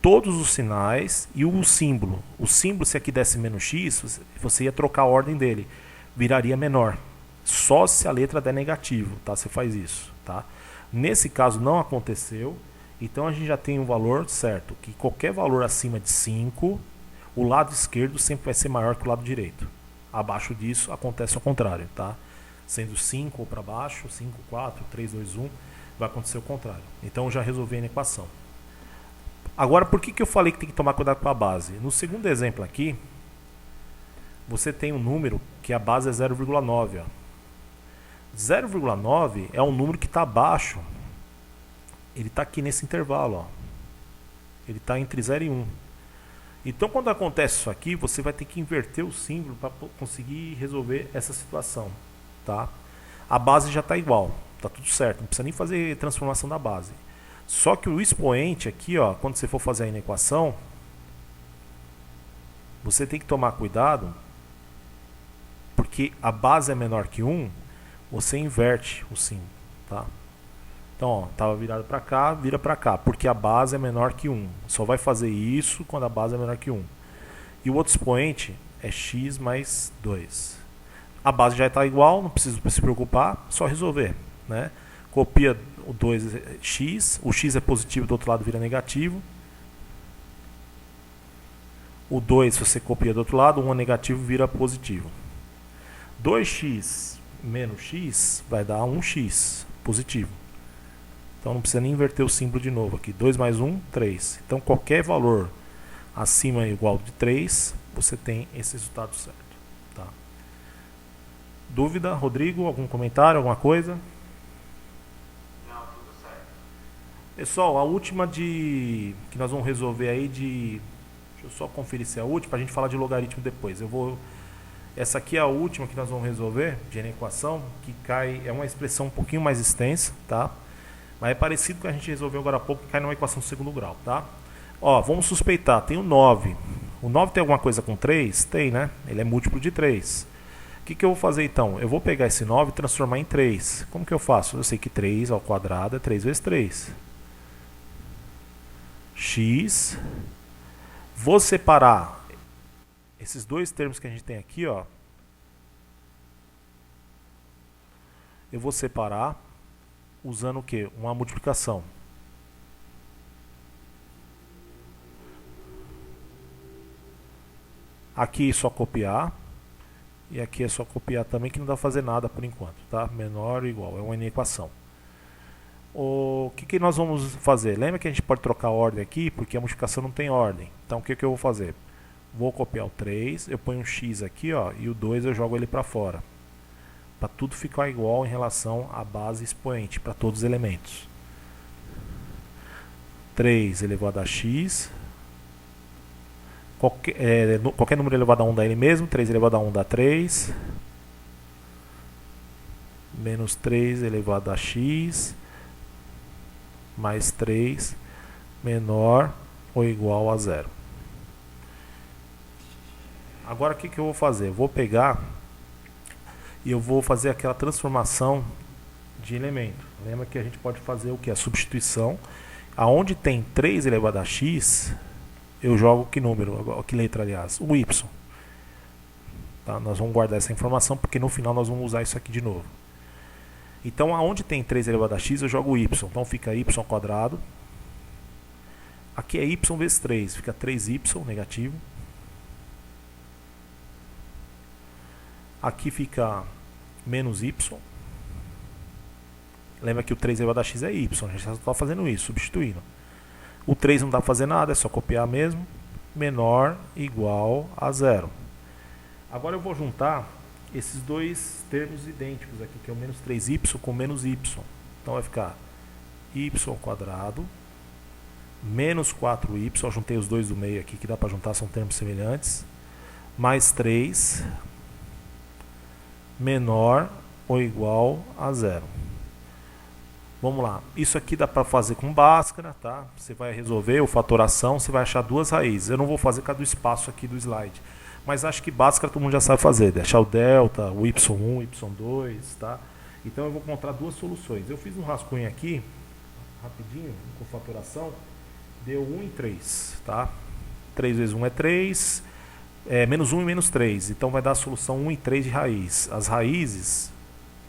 todos os sinais e o símbolo. O símbolo, se aqui desse menos x, você ia trocar a ordem dele. Viraria menor. Só se a letra der negativo, tá? Você faz isso, tá? Nesse caso não aconteceu. Então a gente já tem um valor certo, que qualquer valor acima de 5, o lado esquerdo sempre vai ser maior que o lado direito. Abaixo disso acontece o contrário, tá? Sendo 5 ou para baixo, 5, 4, 3, 2, 1, vai acontecer o contrário. Então eu já resolvi a equação. Agora, por que eu falei que tem que tomar cuidado com a base? No segundo exemplo aqui, você tem um número que a base é 0,9. 0,9 é um número que está abaixo. Ele está aqui nesse intervalo. Ó. Ele está entre 0 e 1. Então, quando acontece isso aqui, você vai ter que inverter o símbolo para conseguir resolver essa situação. Tá? A base já está igual. Está tudo certo. Não precisa nem fazer transformação da base. Só que o expoente aqui, ó, quando você for fazer a equação, você tem que tomar cuidado, porque a base é menor que 1, você inverte o símbolo, tá? Então, ó, estava virado para cá, vira para cá, porque a base é menor que 1. Só vai fazer isso quando a base é menor que 1. E o outro expoente é x mais 2. A base já está igual, não precisa se preocupar, só resolver, né? Copia o 2x, o x é positivo, do outro lado vira negativo. O 2, se você copia do outro lado, 1 é negativo, vira positivo. 2x menos x vai dar 1x positivo. Então não precisa nem inverter o símbolo de novo aqui. 2 mais 1, 3. Então qualquer valor acima ou igual de 3, você tem esse resultado certo. Tá? Dúvida, Rodrigo? Algum comentário, alguma coisa? Não, tudo certo. Pessoal, a última que nós vamos resolver aí deixa eu só conferir se é a última, para a gente falar de logaritmo depois. Essa aqui é a última que nós vamos resolver, de equação, que é uma expressão um pouquinho mais extensa, tá? Mas é parecido com a gente resolveu agora há pouco, que cai numa equação de segundo grau, tá? Ó, vamos suspeitar, tem o 9. O 9 tem alguma coisa com 3? Tem, né? Ele é múltiplo de 3. O que eu vou fazer então? Eu vou pegar esse 9 e transformar em 3. Como que eu faço? Eu sei que 3 ao quadrado é 3 vezes 3. X. Vou separar esses dois termos que a gente tem aqui, ó. Eu vou separar usando o que? Uma multiplicação. Aqui é só copiar. E aqui é só copiar também, que não dá pra fazer nada por enquanto, tá? Menor ou igual, é uma equação. O que nós vamos fazer? Lembra que a gente pode trocar a ordem aqui, porque a multiplicação não tem ordem. Então o que eu vou fazer? Vou copiar o 3, eu ponho um x aqui, ó, e o 2 eu jogo ele para fora. Para tudo ficar igual em relação à base expoente, para todos os elementos. 3 elevado a x. Qualquer número elevado a 1 dá ele mesmo. 3 elevado a 1 dá 3. Menos 3 elevado a x. Mais 3 menor ou igual a 0. Agora o que eu vou fazer? Eu vou pegar e eu vou fazer aquela transformação de elemento. Lembra que a gente pode fazer o que? A substituição. Aonde tem 3 elevado a x, eu jogo que número? Que letra, aliás? O y. Tá? Nós vamos guardar essa informação porque no final nós vamos usar isso aqui de novo. Então, aonde tem 3 elevado a x, eu jogo o y. Então fica y ao quadrado. Aqui é y vezes 3, fica 3y negativo. Aqui fica menos y. Lembra que o 3 elevado a x é y, a gente só está fazendo isso, substituindo. O 3 não dá para fazer nada, é só copiar mesmo. Menor igual a 0. Agora eu vou juntar esses dois termos idênticos aqui, que é o menos 3y com menos y. Então vai ficar y ao quadrado menos 4y, eu juntei os dois do meio aqui, que dá para juntar, são termos semelhantes, mais 3 menor ou igual a 0. Vamos lá, isso aqui dá para fazer com Bhaskara, tá? Você vai resolver o fatoração, você vai achar duas raízes. Eu não vou fazer cada espaço aqui do slide, mas acho que Bhaskara todo mundo já sabe fazer, deixar o delta, o y1, y2, tá? Então eu vou encontrar duas soluções. Eu fiz um rascunho aqui, rapidinho, com fatoração, deu 1 e 3, tá? 3 vezes 1 é 3, menos 1 e menos 3, então vai dar a solução 1 e 3 de raiz. As raízes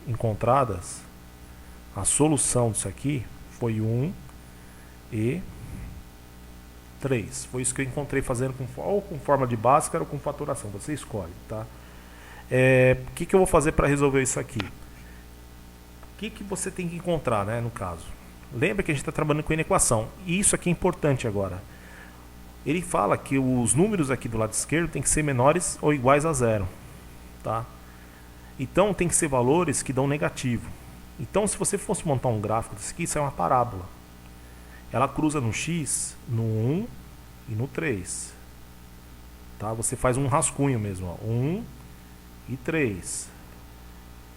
encontradas, a solução disso aqui foi 1 e 3. Foi isso que eu encontrei fazendo ou com forma de Bhaskara ou com fatoração. Você escolhe, tá? O que eu vou fazer para resolver isso aqui? O que você tem que encontrar, né, no caso? Lembra que a gente está trabalhando com inequação. E isso aqui é importante agora. Ele fala que os números aqui do lado esquerdo tem que ser menores ou iguais a zero, tá? Então tem que ser valores que dão negativo. Então se você fosse montar um gráfico disso aqui, isso é uma parábola. Ela cruza no x, no 1 e no 3. Tá? Você faz um rascunho mesmo, ó. 1 e 3.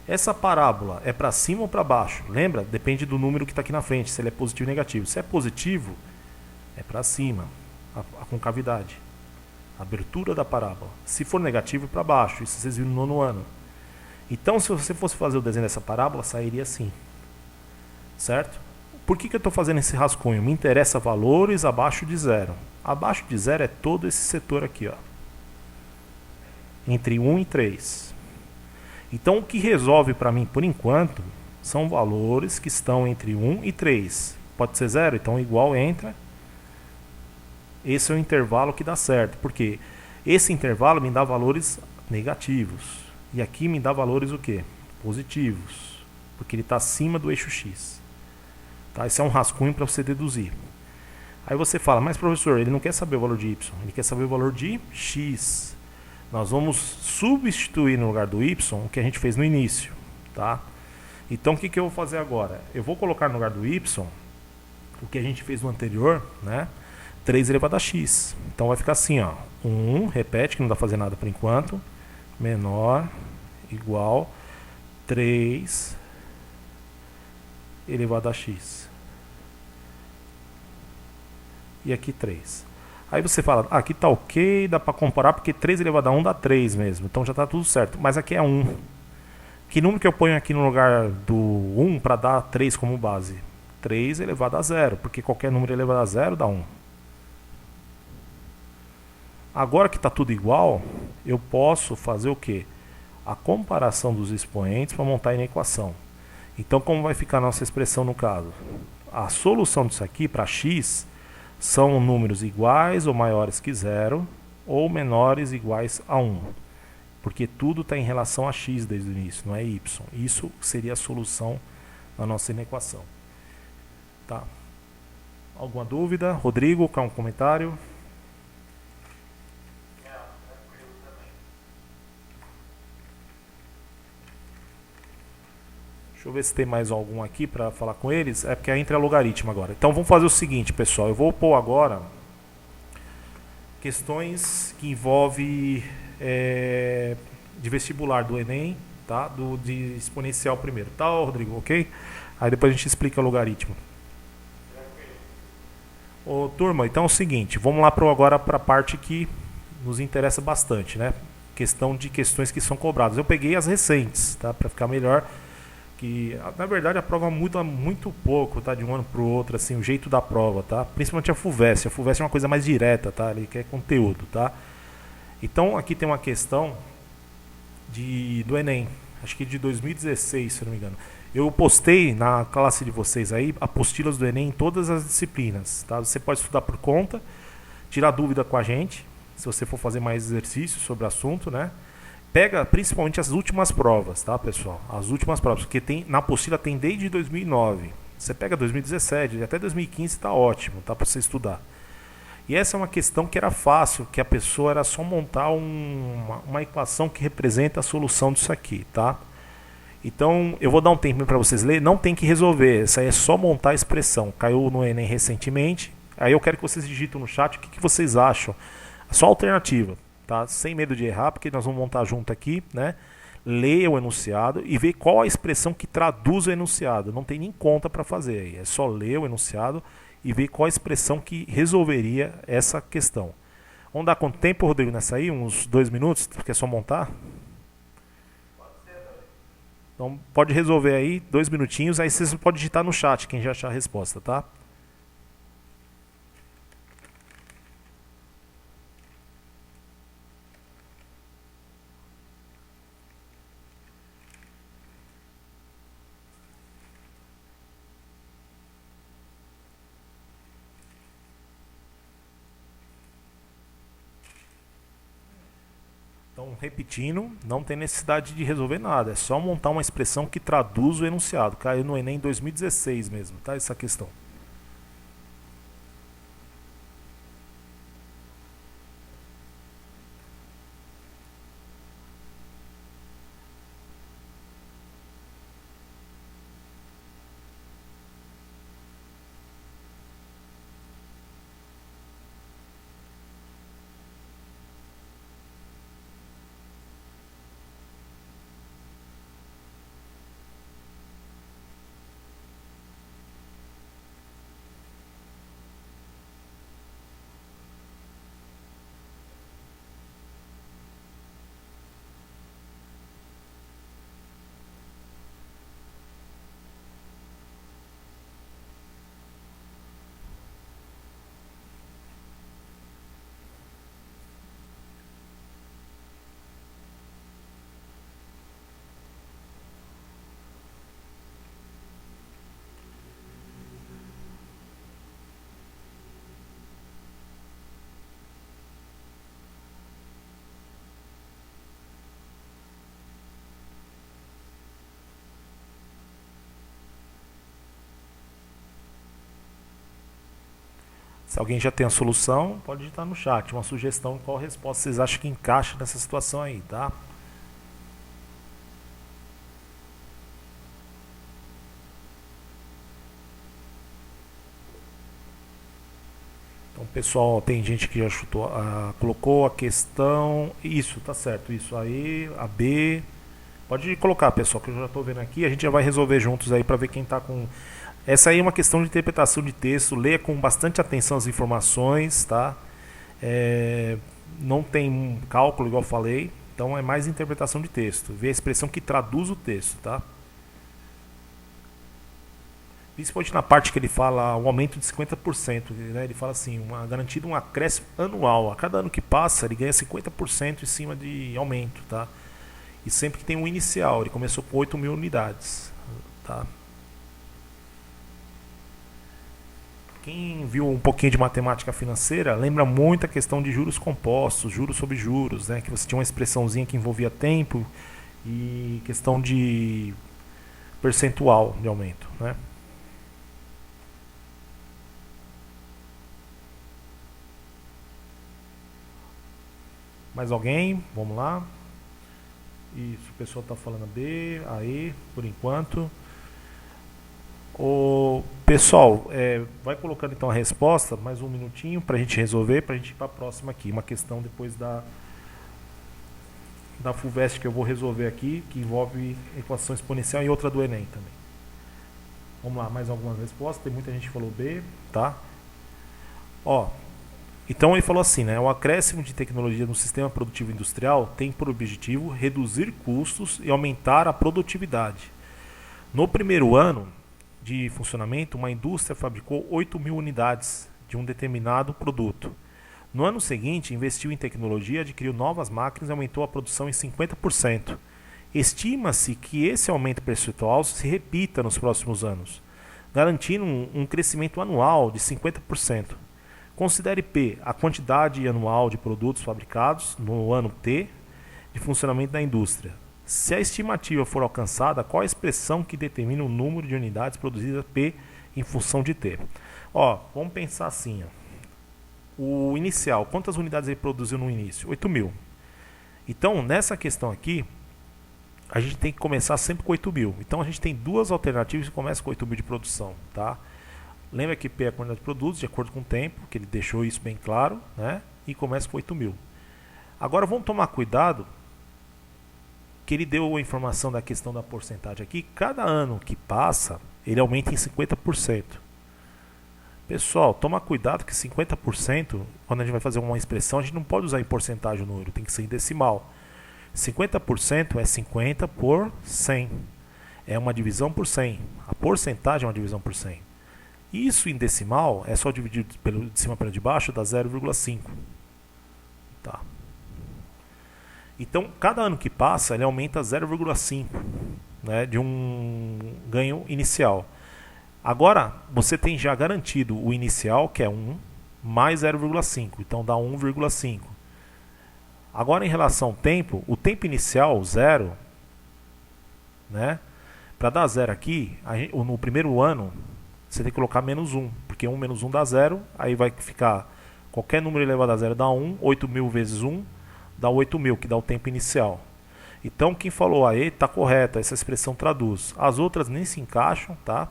Essa parábola é para cima ou para baixo? Lembra? Depende do número que está aqui na frente, se ele é positivo ou negativo. Se é positivo, é para cima, a concavidade, a abertura da parábola. Se for negativo, é para baixo. Isso vocês viram no nono ano. Então, se você fosse fazer o desenho dessa parábola, sairia assim. Certo? Por que eu estou fazendo esse rascunho? Me interessa valores abaixo de zero. Abaixo de zero é todo esse setor aqui, ó. Entre 1 e 3. Então, o que resolve para mim, por enquanto, são valores que estão entre 1 e 3. Pode ser zero, então igual entra. Esse é o intervalo que dá certo. Porque esse intervalo me dá valores negativos. E aqui me dá valores o quê? Positivos. Porque ele está acima do eixo X. Tá? Esse é um rascunho para você deduzir. Aí você fala, mas professor, ele não quer saber o valor de Y, ele quer saber o valor de X. Nós vamos substituir no lugar do Y o que a gente fez no início. Tá? Então o que eu vou fazer agora? Eu vou colocar no lugar do Y o que a gente fez no anterior, né? 3 elevado a X. Então vai ficar assim, ó. 1, repete que não dá pra fazer nada por enquanto. Menor, igual, 3 elevado a X. E aqui 3. Aí você fala, aqui tá ok, dá para comparar porque 3 elevado a 1 dá 3 mesmo. Então já tá tudo certo. Mas aqui é 1. Que número que eu ponho aqui no lugar do 1 para dar 3 como base? 3 elevado a 0, porque qualquer número elevado a 0 dá 1. Agora que está tudo igual, eu posso fazer o quê? A comparação dos expoentes para montar a equação. Então como vai ficar a nossa expressão no caso? A solução disso aqui para x são números iguais ou maiores que 0 ou menores iguais a 1. Porque tudo está em relação a x desde o início, não é y. Isso seria a solução da nossa equação. Tá? Alguma dúvida? Rodrigo, quer um comentário? Não, tranquilo também. Deixa eu ver se tem mais algum aqui para falar com eles. É porque entra logaritmo agora. Então vamos fazer o seguinte, pessoal. Eu vou pôr agora questões que envolvem de vestibular do Enem, tá? De exponencial primeiro. Tá, Rodrigo? Ok? Aí depois a gente explica o logaritmo. Ô, turma, então é o seguinte. Vamos lá agora para a parte que nos interessa bastante, né? Questão de questões que são cobradas. Eu peguei as recentes, tá? Para ficar melhor. Que na verdade a prova muda muito pouco, tá? De um ano para o outro, assim, o jeito da prova, tá? Principalmente a FUVEST. A FUVEST é uma coisa mais direta, tá? Ele quer conteúdo, tá? Então aqui tem uma questão do Enem, acho que de 2016, se não me engano. Eu postei na classe de vocês aí apostilas do Enem em todas as disciplinas, tá? Você pode estudar por conta, tirar dúvida com a gente, se você for fazer mais exercícios sobre o assunto, né? Pega principalmente as últimas provas, tá, pessoal? As últimas provas, porque na apostila tem desde 2009. Você pega 2017, até 2015 está ótimo, tá, para você estudar. E essa é uma questão que era fácil, que a pessoa era só montar uma equação que representa a solução disso aqui, tá? Então, eu vou dar um tempo para vocês lerem, não tem que resolver, isso aí é só montar a expressão. Caiu no Enem recentemente, aí eu quero que vocês digitem no chat o que vocês acham. Só alternativa. Tá? Sem medo de errar, porque nós vamos montar junto aqui, né? Leia o enunciado e ver qual a expressão que traduz o enunciado. Não tem nem conta para fazer aí. É só ler o enunciado e ver qual a expressão que resolveria essa questão. Vamos dar quanto tempo, Rodrigo, nessa aí? Uns 2 minutos? Porque é só montar? Pode ser, doido. Então pode resolver aí, 2 minutinhos. Aí vocês podem digitar no chat quem já achar a resposta, tá? Então, repetindo, não tem necessidade de resolver nada. É só montar uma expressão que traduz o enunciado. Caiu no Enem 2016 mesmo, tá? Essa questão. Se alguém já tem a solução, pode digitar no chat uma sugestão de qual resposta vocês acham que encaixa nessa situação aí, tá? Então, pessoal, tem gente que já chutou, colocou a questão. Isso, tá certo. Isso aí, a B. Pode colocar, pessoal, que eu já estou vendo aqui. A gente já vai resolver juntos aí para ver quem está com. Essa aí é uma questão de interpretação de texto. Leia com bastante atenção as informações, tá? Não tem cálculo, igual eu falei. Então é mais interpretação de texto. Vê a expressão que traduz o texto, tá? Principalmente na parte que ele fala um aumento de 50%, né? Ele fala assim, garantido um acréscimo anual. A cada ano que passa, ele ganha 50% em cima de aumento, tá? E sempre que tem um inicial, ele começou com 8.000 unidades, tá? Quem viu um pouquinho de matemática financeira lembra muito a questão de juros compostos, juros sobre juros, né? Que você tinha uma expressãozinha que envolvia tempo e questão de percentual de aumento, né? Mais alguém? Vamos lá. Isso, o pessoal está falando B, aí, por enquanto. O pessoal, vai colocando então a resposta, mais um minutinho para a gente resolver, para a gente ir para a próxima aqui. Uma questão depois da FUVEST que eu vou resolver aqui, que envolve equação exponencial e outra do Enem também. Vamos lá, mais algumas respostas. Tem muita gente que falou B, tá? Ó, então ele falou assim, né? O acréscimo de tecnologia no sistema produtivo industrial tem por objetivo reduzir custos e aumentar a produtividade. No primeiro ano de funcionamento, uma indústria fabricou 8.000 unidades de um determinado produto. No ano seguinte, investiu em tecnologia, adquiriu novas máquinas e aumentou a produção em 50%. Estima-se que esse aumento percentual se repita nos próximos anos, garantindo um crescimento anual de 50%. Considere P a quantidade anual de produtos fabricados no ano T de funcionamento da indústria. Se a estimativa for alcançada, qual a expressão que determina o número de unidades produzidas P em função de T? Ó, vamos pensar assim. Ó. O inicial, quantas unidades ele produziu no início? 8.000. Então, nessa questão aqui, a gente tem que começar sempre com 8.000. Então, a gente tem duas alternativas que começam com 8.000 de produção, tá? Lembra que P é a quantidade de produtos, de acordo com o tempo, que ele deixou isso bem claro, né? E começa com 8.000. Agora vamos tomar cuidado, que ele deu a informação da questão da porcentagem aqui. Cada ano que passa, ele aumenta em 50%. Pessoal, toma cuidado que 50%, quando a gente vai fazer uma expressão, a gente não pode usar em porcentagem o número, tem que ser em decimal. 50% é 50 por 100. É uma divisão por 100. A porcentagem é uma divisão por 100. Isso em decimal é só dividir de cima para de baixo, dá 0,5. Tá. Então, cada ano que passa, ele aumenta 0,5, né, de um ganho inicial. Agora, você tem já garantido o inicial, que é 1, mais 0,5. Então, dá 1,5. Agora, em relação ao tempo, o tempo inicial, 0, né? Para dar 0 aqui, no primeiro ano, você tem que colocar menos 1, porque 1 menos 1 dá 0, aí vai ficar qualquer número elevado a 0 dá 1, 8.000 vezes 1 dá 8.000, que dá o tempo inicial. Então, quem falou aí está correto, essa expressão traduz. As outras nem se encaixam, tá?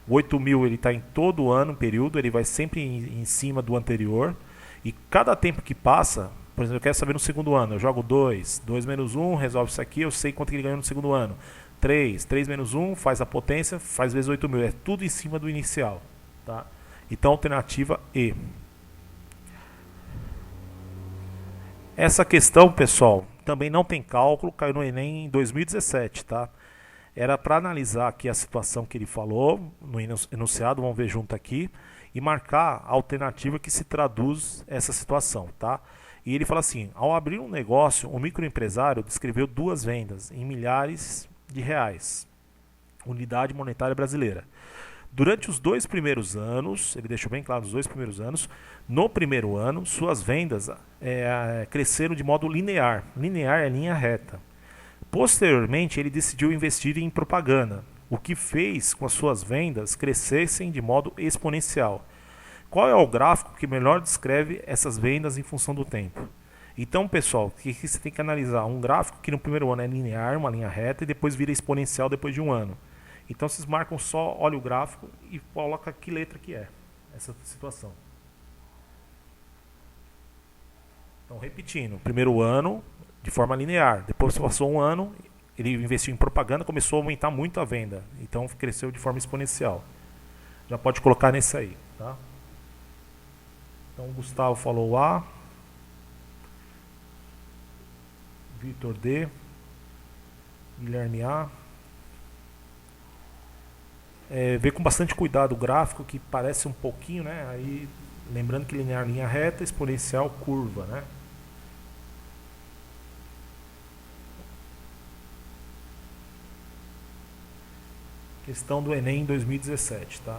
O 8.000 ele está em todo o ano, período, ele vai sempre em cima do anterior. E cada tempo que passa, por exemplo, eu quero saber no segundo ano, eu jogo 2, 2 menos 1, resolve isso aqui, eu sei quanto ele ganhou no segundo ano. 3, 3 menos 1, faz a potência, faz vezes 8.000, é tudo em cima do inicial, tá? Então, alternativa E. Essa questão, pessoal, também não tem cálculo, caiu no Enem em 2017, tá? Era para analisar aqui a situação que ele falou no enunciado, vamos ver junto aqui, e marcar a alternativa que se traduz essa situação, tá? E ele fala assim: ao abrir um negócio, o microempresário descreveu duas vendas em milhares de reais, unidade monetária brasileira. Durante os 2 primeiros anos, ele deixou bem claro, os 2 primeiros anos, no primeiro ano, suas vendas cresceram de modo linear. Linear é linha reta. Posteriormente, ele decidiu investir em propaganda, o que fez com as suas vendas crescessem de modo exponencial. Qual é o gráfico que melhor descreve essas vendas em função do tempo? Então, pessoal, o que você tem que analisar? Um gráfico que no primeiro ano é linear, uma linha reta, e depois vira exponencial depois de um ano. Então vocês marcam só, olha o gráfico e coloca que letra que é essa situação. Então, repetindo, primeiro ano de forma linear, depois passou um ano, ele investiu em propaganda, começou a aumentar muito a venda, então cresceu de forma exponencial. Já pode colocar nesse aí, tá? Então o Gustavo falou A, Vitor D, Guilherme A. Ver com bastante cuidado o gráfico, que parece um pouquinho, né? Aí, lembrando que linear, linha reta, exponencial, curva, né? Questão do Enem 2017, tá?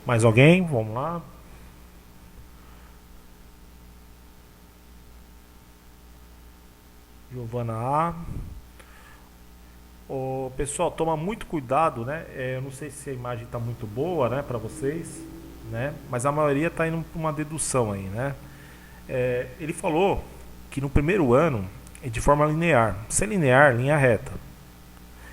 Mais alguém? Vamos lá. Giovana A. Pessoal, toma muito cuidado, né? Eu não sei se a imagem está muito boa, né, para vocês, né? Mas a maioria está indo para uma dedução aí, né? Ele falou que no primeiro ano é de forma linear. Se é linear, linha reta.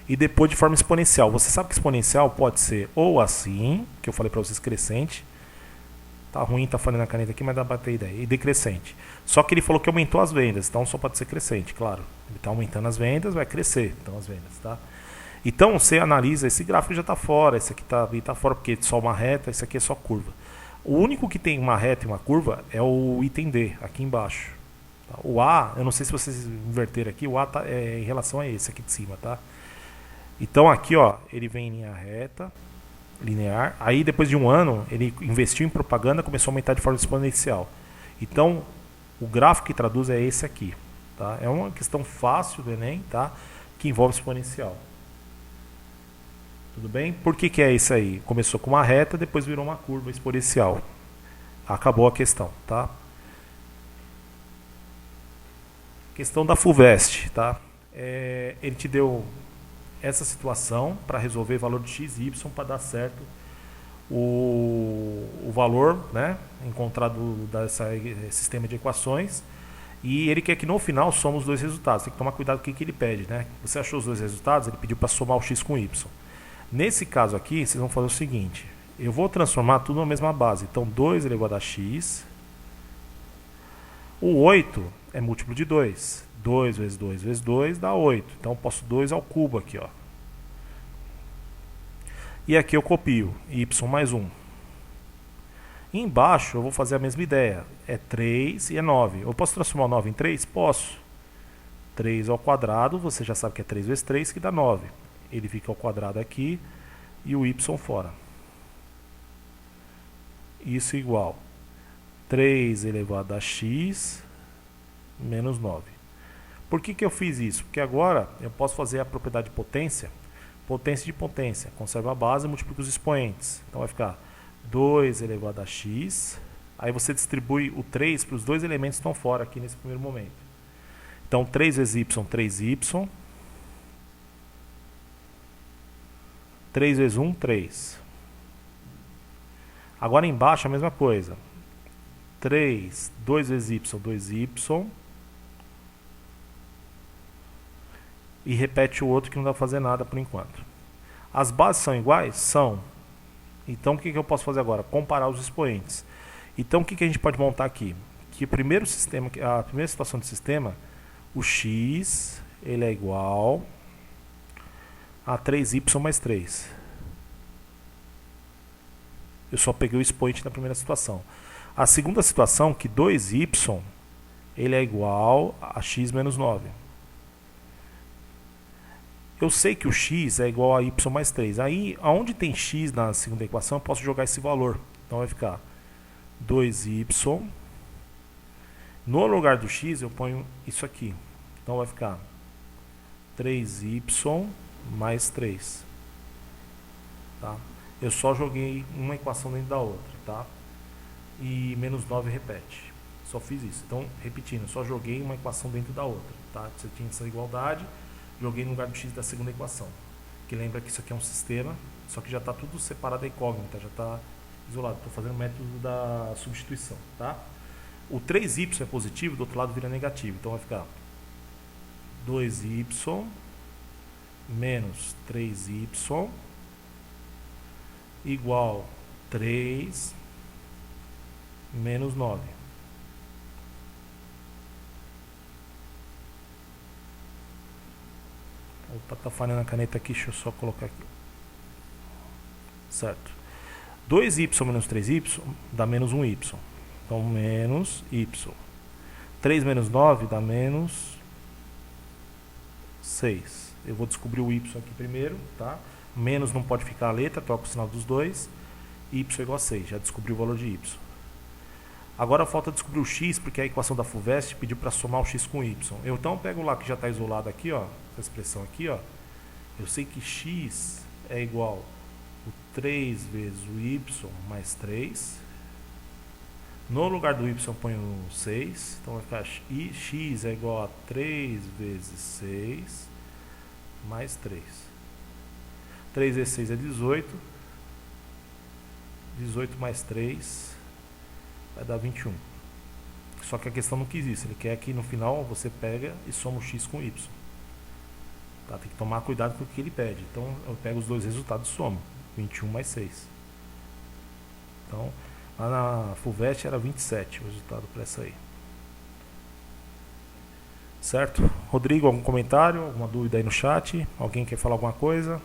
E depois de forma exponencial. Você sabe que exponencial pode ser ou assim, que eu falei para vocês, crescente. Tá ruim, tá falando a caneta aqui, mas dá pra ter ideia. E decrescente. Só que ele falou que aumentou as vendas, então só pode ser crescente, claro. Ele tá aumentando as vendas, vai crescer então as vendas, tá? Então você analisa, esse gráfico já tá fora, esse aqui tá fora porque é só uma reta, esse aqui é só curva. O único que tem uma reta e uma curva é o item D, aqui embaixo. Tá? O A, eu não sei se vocês inverteram aqui, o A tá, em relação a esse aqui de cima, tá? Então aqui, ó, ele vem em linha reta, linear. Aí depois de um ano, ele investiu em propaganda, começou a aumentar de forma exponencial. Então, o gráfico que traduz é esse aqui, tá? É uma questão fácil do Enem, tá? Que envolve exponencial. Tudo bem? Por que é isso aí? Começou com uma reta, depois virou uma curva exponencial. Acabou a questão, tá? Questão da FUVEST, tá? Ele te deu essa situação para resolver valor de x e y para dar certo o valor, né, encontrado desse sistema de equações, e ele quer que no final soma os dois resultados. Tem que tomar cuidado com o que ele pede, né? Você achou os dois resultados, ele pediu para somar o x com o y. Nesse caso aqui, vocês vão fazer o seguinte: eu vou transformar tudo na mesma base. Então 2 elevado a x, o 8 é múltiplo de 2. 2 vezes 2 vezes 2 dá 8. Então eu posso 2 ao cubo aqui, ó. E aqui eu copio y mais 1. E embaixo eu vou fazer a mesma ideia. É 3 e é 9. Eu posso transformar o 9 em 3? Posso. 3 ao quadrado, você já sabe que é 3 vezes 3, que dá 9. Ele fica ao quadrado aqui e o y fora. Isso igual 3 elevado a x menos 9. Por que eu fiz isso? Porque agora eu posso fazer a propriedade de potência, potência de potência, conserva a base e multiplica os expoentes. Então vai ficar 2 elevado a x, aí você distribui o 3 para os dois elementos que estão fora aqui nesse primeiro momento. Então 3 vezes y, 3y, 3 vezes 1, 3. Agora embaixo a mesma coisa. 3, 2 vezes y, 2y. E repete o outro que não dá pra fazer nada por enquanto. As bases são iguais? São. Então o que eu posso fazer agora? Comparar os expoentes. Então o que a gente pode montar aqui? Que o primeiro sistema, a primeira situação do sistema, o x ele é igual a 3y mais 3. Eu só peguei o expoente na primeira situação. A segunda situação, que 2y ele é igual a x menos 9. Eu sei que o x é igual a y mais 3. Aí, onde tem x na segunda equação, eu posso jogar esse valor. Então vai ficar 2y. No lugar do x, eu ponho isso aqui. Então vai ficar 3y mais 3. Tá? Eu só joguei uma equação dentro da outra. Tá? E menos 9 repete. Só fiz isso. Então, repetindo, só joguei uma equação dentro da outra. Tá? Você tinha essa igualdade. Joguei no lugar do x da segunda equação. Que lembra que isso aqui é um sistema, só que já está tudo separado da incógnita, já está isolado. Estou fazendo o método da substituição. Tá? O 3y é positivo, do outro lado vira negativo. Então vai ficar 2y menos 3y igual 3 menos 9. Opa, tá falhando a caneta aqui, deixa eu só colocar aqui. Certo. 2y menos 3y dá menos 1y. Então, menos y. 3 menos 9 dá menos 6. Eu vou descobrir o y aqui primeiro, tá? Menos não pode ficar a letra, troca o sinal dos dois. Y é igual a 6, já descobri o valor de y. Agora falta descobrir o x, porque a equação da FUVEST pediu para somar o x com y. Eu então pego lá que já está isolado aqui, ó, essa expressão aqui, ó. Eu sei que x é igual a 3 vezes o y mais 3. No lugar do y eu ponho 6. Então vai ficar x é igual a 3 vezes 6 mais 3. 3 vezes 6 é 18. 18 mais 3 vai dar 21. Só que a questão não quis isso. Ele quer que no final você pega e soma o x com y. Tá? Tem que tomar cuidado com o que ele pede. Então eu pego os dois resultados e somo. 21 mais 6. Então lá na FUVEST era 27 o resultado para essa aí. Certo? Rodrigo, algum comentário? Alguma dúvida aí no chat? Alguém quer falar alguma coisa?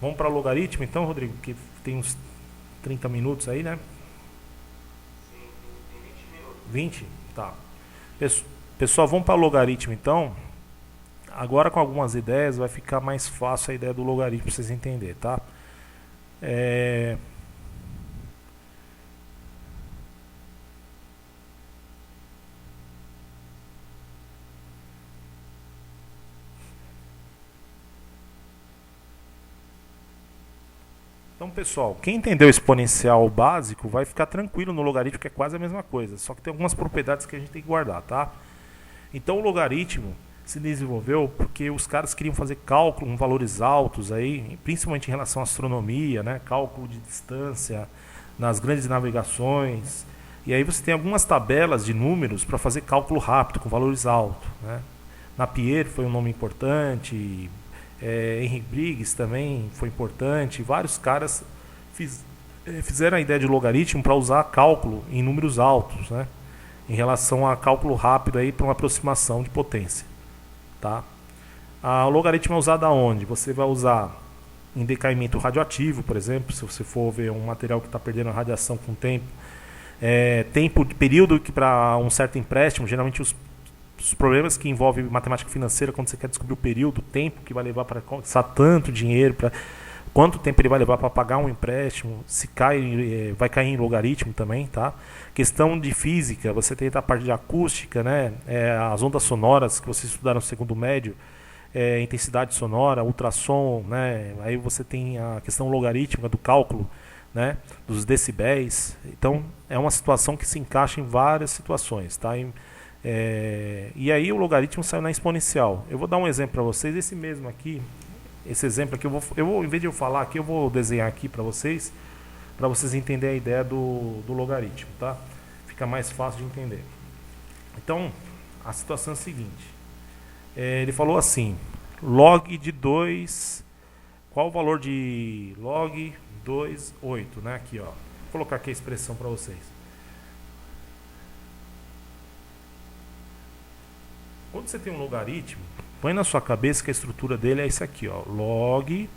Vamos para logaritmo então, Rodrigo? Que tem uns 30 minutos aí, né? Sim, tem 20 minutos. 20? Tá. Pessoal, vamos para logaritmo então. Agora com algumas ideias vai ficar mais fácil a ideia do logaritmo para vocês entenderem, tá? Então, pessoal, quem entendeu o exponencial básico vai ficar tranquilo no logaritmo, que é quase a mesma coisa, só que tem algumas propriedades que a gente tem que guardar, tá? Então, o logaritmo se desenvolveu porque os caras queriam fazer cálculo com valores altos aí, principalmente em relação à astronomia, né? Cálculo de distância nas grandes navegações. E aí você tem algumas tabelas de números para fazer cálculo rápido com valores altos, né? Napier foi um nome importante. Henry Briggs também foi importante. Vários caras fizeram a ideia de logaritmo para usar cálculo em números altos, né? Em relação a cálculo rápido aí para uma aproximação de potência, tá? O logaritmo é usado aonde? Você vai usar em decaimento radioativo, por exemplo, se você for ver um material que está perdendo a radiação com o tempo, período que para um certo empréstimo, geralmente os problemas que envolvem matemática financeira, quando você quer descobrir o período, o tempo que vai levar para alcançar tanto dinheiro quanto tempo ele vai levar para pagar um empréstimo, se vai cair em logaritmo também, tá? Questão de física, você tem a parte de acústica, né? As ondas sonoras que vocês estudaram no segundo médio, intensidade sonora, ultrassom, né? Aí você tem a questão logarítmica do cálculo, né? Dos decibéis. Então é uma situação que se encaixa em várias situações, tá? E aí o logaritmo sai na exponencial. Eu vou dar um exemplo para vocês, esse mesmo aqui. Esse exemplo aqui, eu vou, em vez de eu falar aqui, eu vou desenhar aqui para vocês entenderem a ideia do logaritmo, tá? Fica mais fácil de entender. Então, a situação é a seguinte. Ele falou assim, log de 2, qual o valor de log 2, 8, né? Aqui, ó. Vou colocar aqui a expressão para vocês. Quando você tem um logaritmo, põe na sua cabeça que a estrutura dele é isso aqui, ó, log,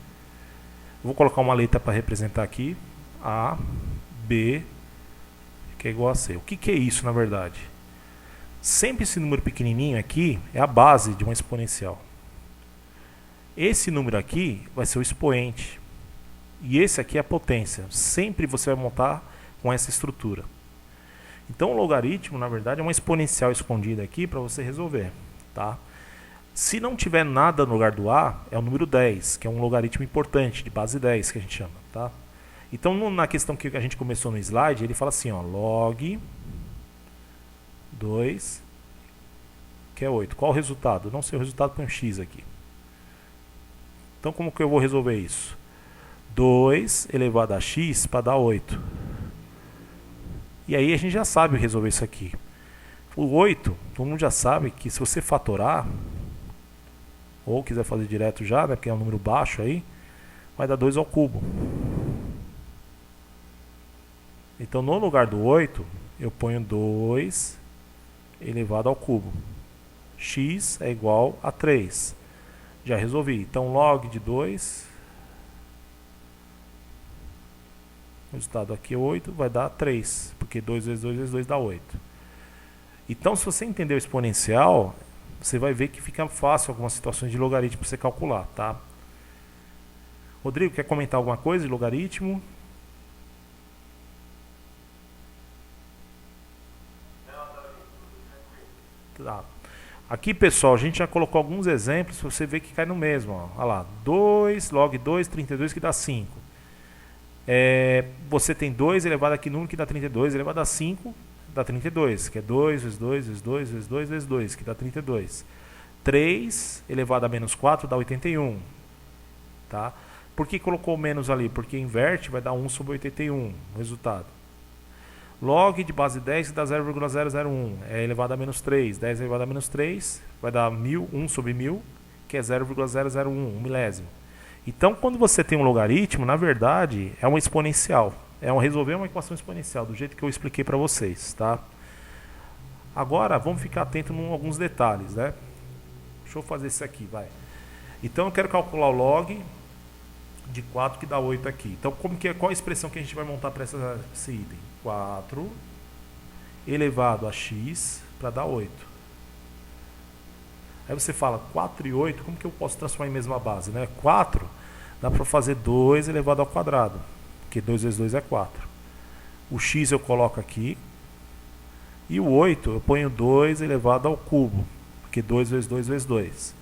vou colocar uma letra para representar aqui, A, B, que é igual a C. O que é isso, na verdade? Sempre esse número pequenininho aqui é a base de uma exponencial. Esse número aqui vai ser o expoente. E esse aqui é a potência. Sempre você vai montar com essa estrutura. Então o logaritmo, na verdade, é uma exponencial escondida aqui para você resolver, tá? Se não tiver nada no lugar do A, é o número 10, que é um logaritmo importante, de base 10, que a gente chama, tá? Então, na questão que a gente começou no slide, ele fala assim, ó, log 2, que é 8. Qual o resultado? Não sei o resultado, põe um x aqui. Então, como que eu vou resolver isso? 2 elevado a x para dar 8. E aí a gente já sabe resolver isso aqui. O 8, todo mundo já sabe que se você fatorar, ou quiser fazer direto já, né, porque é um número baixo aí, vai dar 2 ao cubo. Então no lugar do 8, eu ponho 2 elevado ao cubo. X é igual a 3. Já resolvi. Então log de 2, o resultado aqui é 8, vai dar 3, porque 2 vezes 2 vezes 2 dá 8. Então se você entender o exponencial, você vai ver que fica fácil algumas situações de logaritmo para você calcular, tá? Rodrigo, quer comentar alguma coisa de logaritmo? Tá. Aqui, pessoal, a gente já colocou alguns exemplos para você ver que cai no mesmo. Ó. Olha lá, 2, log 2, 32, que dá 5. Você tem 2 elevado aqui número que dá 32, elevado a 5, dá 32, que é 2 vezes 2 vezes 2 vezes 2 vezes 2, que dá 32. 3 elevado a menos 4 dá 81. Tá? Por que colocou menos ali? Porque inverte, vai dar 1 sobre 81, o resultado. Log de base 10 dá 0,001, é elevado a menos 3. 10 elevado a menos 3 vai dar 1 sobre 1000, que é 0,001, um milésimo. Então, quando você tem um logaritmo, na verdade, é uma exponencial. Resolver uma equação exponencial, do jeito que eu expliquei para vocês. Tá? Agora, vamos ficar atento em alguns detalhes. Né? Deixa eu fazer isso aqui, vai. Então, eu quero calcular o log de 4, que dá 8 aqui. Então, qual a expressão que a gente vai montar para esse item? 4 elevado a x para dar 8. Aí você fala, 4 e 8, como que eu posso transformar em mesma base? Né? 4 dá para fazer 2 elevado ao quadrado, porque 2 vezes 2 é 4. O x eu coloco aqui, e o 8 eu ponho 2 elevado ao cubo, porque 2 vezes 2 vezes 2.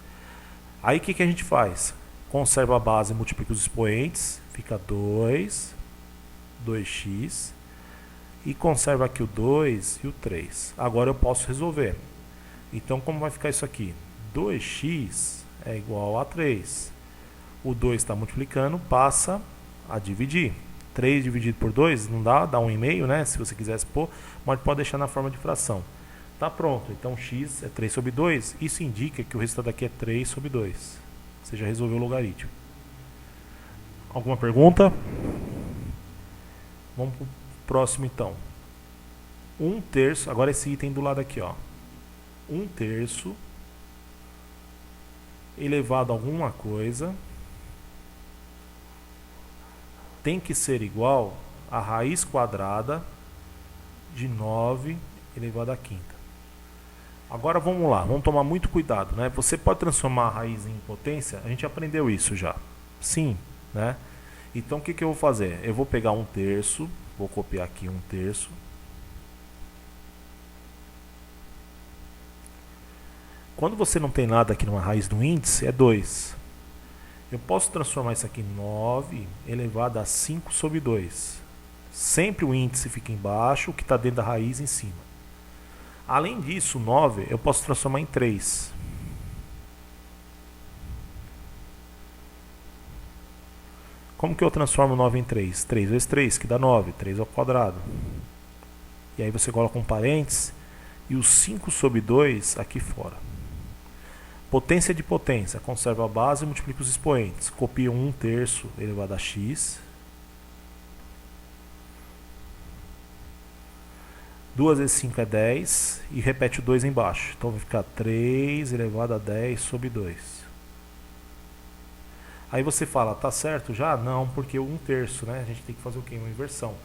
Aí o que a gente faz? Conserva a base e multiplica os expoentes, fica 2x, e conserva aqui o 2 e o 3. Agora eu posso resolver. Então, como vai ficar isso aqui? 2x é igual a 3. O 2 está multiplicando, passa a dividir. 3 dividido por 2 não dá 1,5, né? Se você quisesse pôr, mas pode deixar na forma de fração. Tá pronto. Então, x é 3 sobre 2. Isso indica que o resultado aqui é 3 sobre 2. Você já resolveu o logaritmo. Alguma pergunta? Vamos para o próximo então. 1/3, agora esse item do lado aqui, ó. 1/3 elevado a alguma coisa tem que ser igual a raiz quadrada de 9 elevado à quinta. Agora vamos lá, vamos tomar muito cuidado, né? Você pode transformar a raiz em potência, a gente aprendeu isso já. Sim, né? Então o que eu vou fazer? Eu vou pegar 1/3, vou copiar aqui 1/3. Quando você não tem nada aqui numa raiz do índice, é 2. Eu posso transformar isso aqui em 9 elevado a 5 sobre 2. Sempre o índice fica embaixo, o que está dentro da raiz em cima. Além disso, 9 eu posso transformar em 3. Como que eu transformo 9 em 3? 3 vezes 3, que dá 9. 3 ao quadrado. E aí você coloca um parênteses e o 5 sobre 2 aqui fora. Potência de potência. Conserva a base e multiplica os expoentes. Copia 1/3 elevado a x. 2 vezes 5 é 10. E repete o 2 embaixo. Então vai ficar 3 elevado a 10 sobre 2. Aí você fala, tá certo já? Não, porque o 1/3, né? A gente tem que fazer o quê? Uma inversão.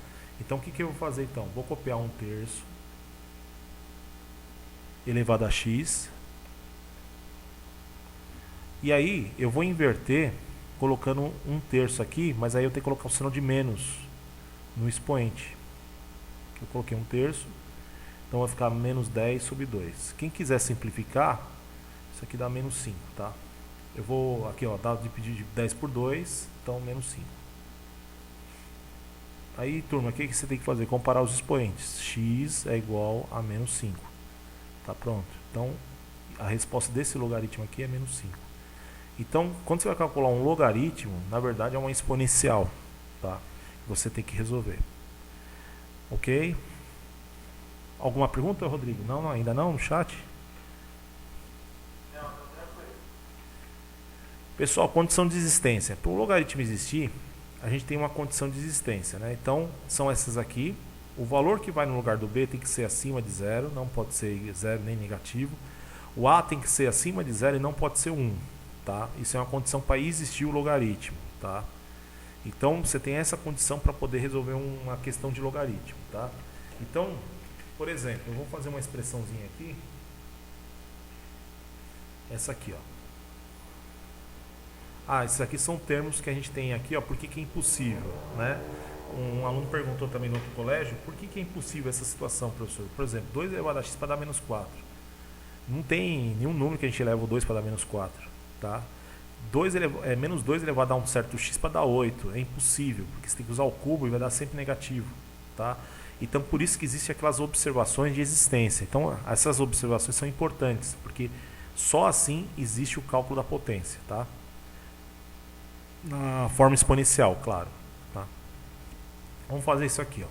Então o que eu vou fazer então? Vou copiar 1/3 elevado a x. E aí eu vou inverter colocando 1/3 aqui, mas aí eu tenho que colocar o sinal de menos no expoente. Eu coloquei 1/3, então vai ficar menos 10 sobre 2. Quem quiser simplificar, isso aqui dá menos 5, tá? Eu vou aqui, ó, dá de dividir de 10 por 2, então menos 5. Aí, turma, o que você tem que fazer? Comparar os expoentes. X é igual a menos 5. Tá pronto. Então, a resposta desse logaritmo aqui é menos 5. Então, quando você vai calcular um logaritmo, na verdade é uma exponencial, tá? Você tem que resolver. Ok? Alguma pergunta, Rodrigo? Não, ainda não, no chat? Não, tá tranquilo. Pessoal, condição de existência. Para o logaritmo existir, a gente tem uma condição de existência, né? Então, são essas aqui. O valor que vai no lugar do B tem que ser acima de 0, não pode ser 0 nem negativo. O A tem que ser acima de 0 e não pode ser 1. Tá? Isso é uma condição para existir o logaritmo. Tá? Então você tem essa condição para poder resolver uma questão de logaritmo. Tá? Então, por exemplo, eu vou fazer uma expressãozinha aqui. Essa aqui, ó. Esses aqui são termos que a gente tem aqui, ó. Por que é impossível? Né? Um aluno perguntou também no outro colégio, por que é impossível essa situação, professor? Por exemplo, 2 elevado a x para dar menos 4. Não tem nenhum número que a gente eleva o 2 para dar menos 4. Tá? Menos 2 elevado a um certo x para dar 8. É impossível, porque você tem que usar o cubo e vai dar sempre negativo. Tá? Então, por isso que existem aquelas observações de existência. Então, essas observações são importantes, porque só assim existe o cálculo da potência. Tá? Na forma exponencial, claro. Tá? Vamos fazer isso aqui. Ó.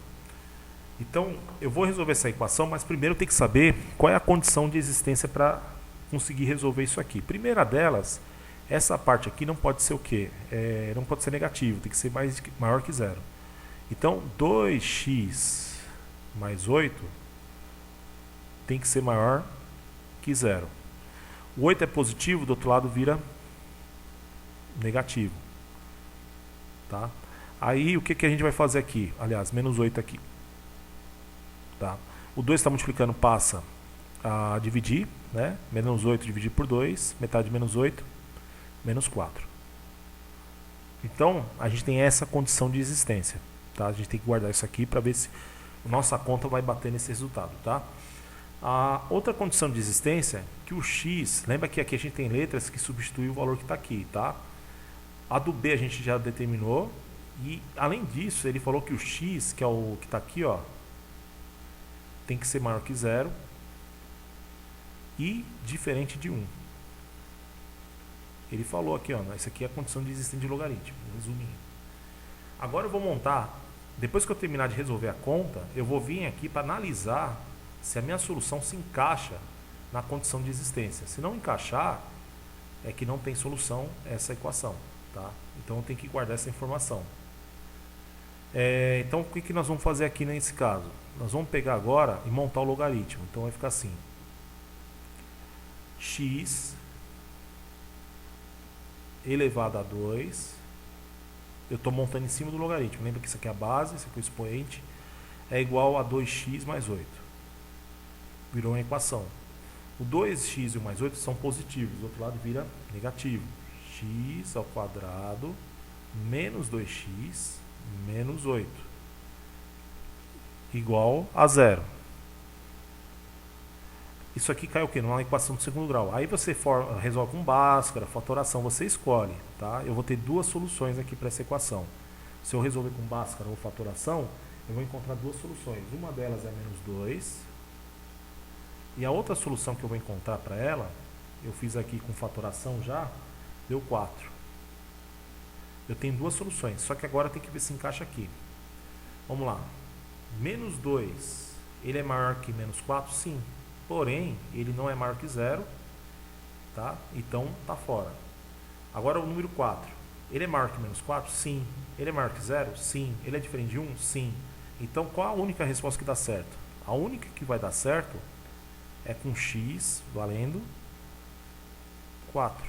Então, eu vou resolver essa equação, mas primeiro eu tenho que saber qual é a condição de existência para conseguir resolver isso aqui. Primeira delas, essa parte aqui não pode ser o quê? Não pode ser negativo, tem que ser maior que 0. Então, 2x mais 8 tem que ser maior que 0. O 8 é positivo, do outro lado vira negativo. Tá? Aí, o que a gente vai fazer aqui? Aliás, menos 8 aqui. Tá? O 2 está multiplicando, passa a dividir, né? Menos 8 dividido por 2, metade de menos 8, menos 4. Então, a gente tem essa condição de existência. Tá? A gente tem que guardar isso aqui para ver se a nossa conta vai bater nesse resultado. Tá? A outra condição de existência é que o x, lembra que aqui a gente tem letras que substituem o valor que está aqui. Tá? A do B a gente já determinou. E, além disso, ele falou que o x, que é o que está aqui, ó, tem que ser maior que 0 e diferente de 1. Ele falou aqui, ó, isso aqui é a condição de existência de logaritmo, resuminho. Agora eu vou montar, depois que eu terminar de resolver a conta, eu vou vir aqui para analisar se a minha solução se encaixa na condição de existência. Se não encaixar, é que não tem solução essa equação. Tá? Então eu tenho que guardar essa informação. Então o que nós vamos fazer aqui nesse caso? Nós vamos pegar agora e montar o logaritmo. Então vai ficar assim: x elevado a 2. Eu estou montando em cima do logaritmo. Lembra que isso aqui é a base, isso aqui é o expoente. É igual a 2x mais 8. Virou uma equação. O 2x e o mais 8 são positivos. Do outro lado vira negativo. X ao quadrado menos 2x menos 8 igual a 0. Isso aqui cai o quê? Numa equação do segundo grau. Aí você resolve com Bhaskara, fatoração, você escolhe, tá? Eu vou ter duas soluções aqui para essa equação. Se eu resolver com Bhaskara ou fatoração, eu vou encontrar duas soluções. Uma delas é menos 2, e a outra solução que eu vou encontrar para ela, eu fiz aqui com fatoração já, deu 4. Eu tenho duas soluções, só que agora tem que ver se encaixa aqui. Vamos lá. Menos 2, ele é maior que menos 4? Sim. Porém, ele não é maior que 0, tá? Então, tá fora. Agora o número 4. Ele é maior que menos 4? Sim. Ele é maior que 0? Sim. Ele é diferente de 1? Sim. Então, qual a única resposta que dá certo? A única que vai dar certo é com x valendo 4.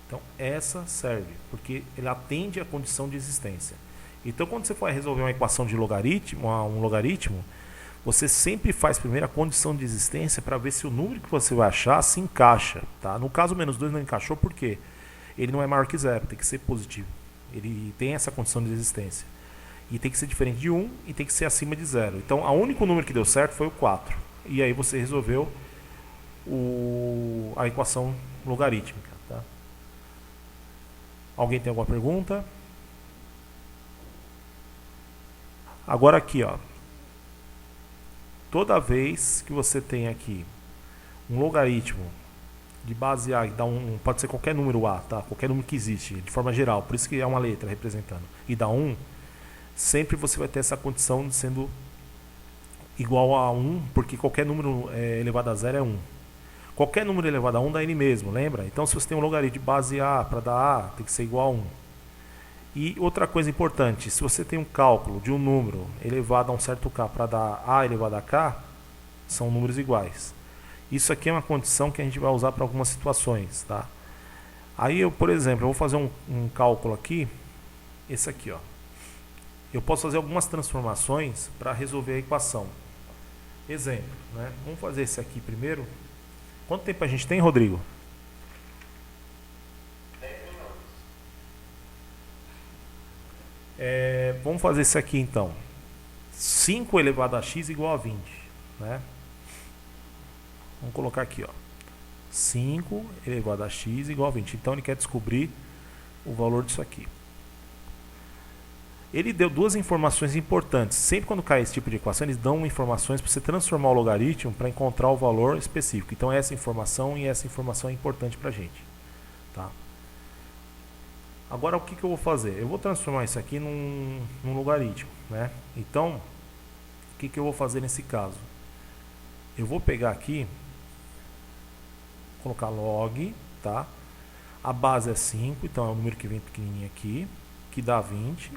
Então, essa serve, porque ele atende à condição de existência. Então, quando você for resolver uma equação de logaritmo, um logaritmo, você sempre faz primeiro a condição de existência para ver se o número que você vai achar se encaixa. Tá? No caso, menos 2 não encaixou porque ele não é maior que 0, tem que ser positivo. Ele tem essa condição de existência. E tem que ser diferente de 1 e tem que ser acima de 0. Então, o único número que deu certo foi o 4. E aí você resolveu a equação logarítmica. Tá? Alguém tem alguma pergunta? Agora aqui, ó. Toda vez que você tem aqui um logaritmo de base A, que dá pode ser qualquer número A, tá? Qualquer número que existe, de forma geral, por isso que é uma letra representando, e dá 1, sempre você vai ter essa condição de sendo igual a 1, porque qualquer número elevado a 0 é 1. Qualquer número elevado a 1 dá n mesmo, lembra? Então, se você tem um logaritmo de base A para dar A, tem que ser igual a 1. E outra coisa importante, se você tem um cálculo de um número elevado a um certo k para dar a elevado a k, são números iguais. Isso aqui é uma condição que a gente vai usar para algumas situações. Tá? Aí, por exemplo, eu vou fazer um cálculo aqui, esse aqui. Ó. Eu posso fazer algumas transformações para resolver a equação. Exemplo, né? Vamos fazer esse aqui primeiro. Quanto tempo a gente tem, Rodrigo? Vamos fazer isso aqui então. 5 elevado a x igual a 20. Né? Vamos colocar aqui. Ó. 5 elevado a x igual a 20. Então ele quer descobrir o valor disso aqui. Ele deu duas informações importantes. Sempre quando cai esse tipo de equação, eles dão informações para você transformar o logaritmo para encontrar o valor específico. Então essa informação é importante para a gente. Tá? Agora o que eu vou fazer? Eu vou transformar isso aqui num logaritmo, né? Então, o que eu vou fazer nesse caso? Eu vou pegar aqui, colocar log, tá? A base é 5, então é o número que vem pequenininho aqui, que dá 20.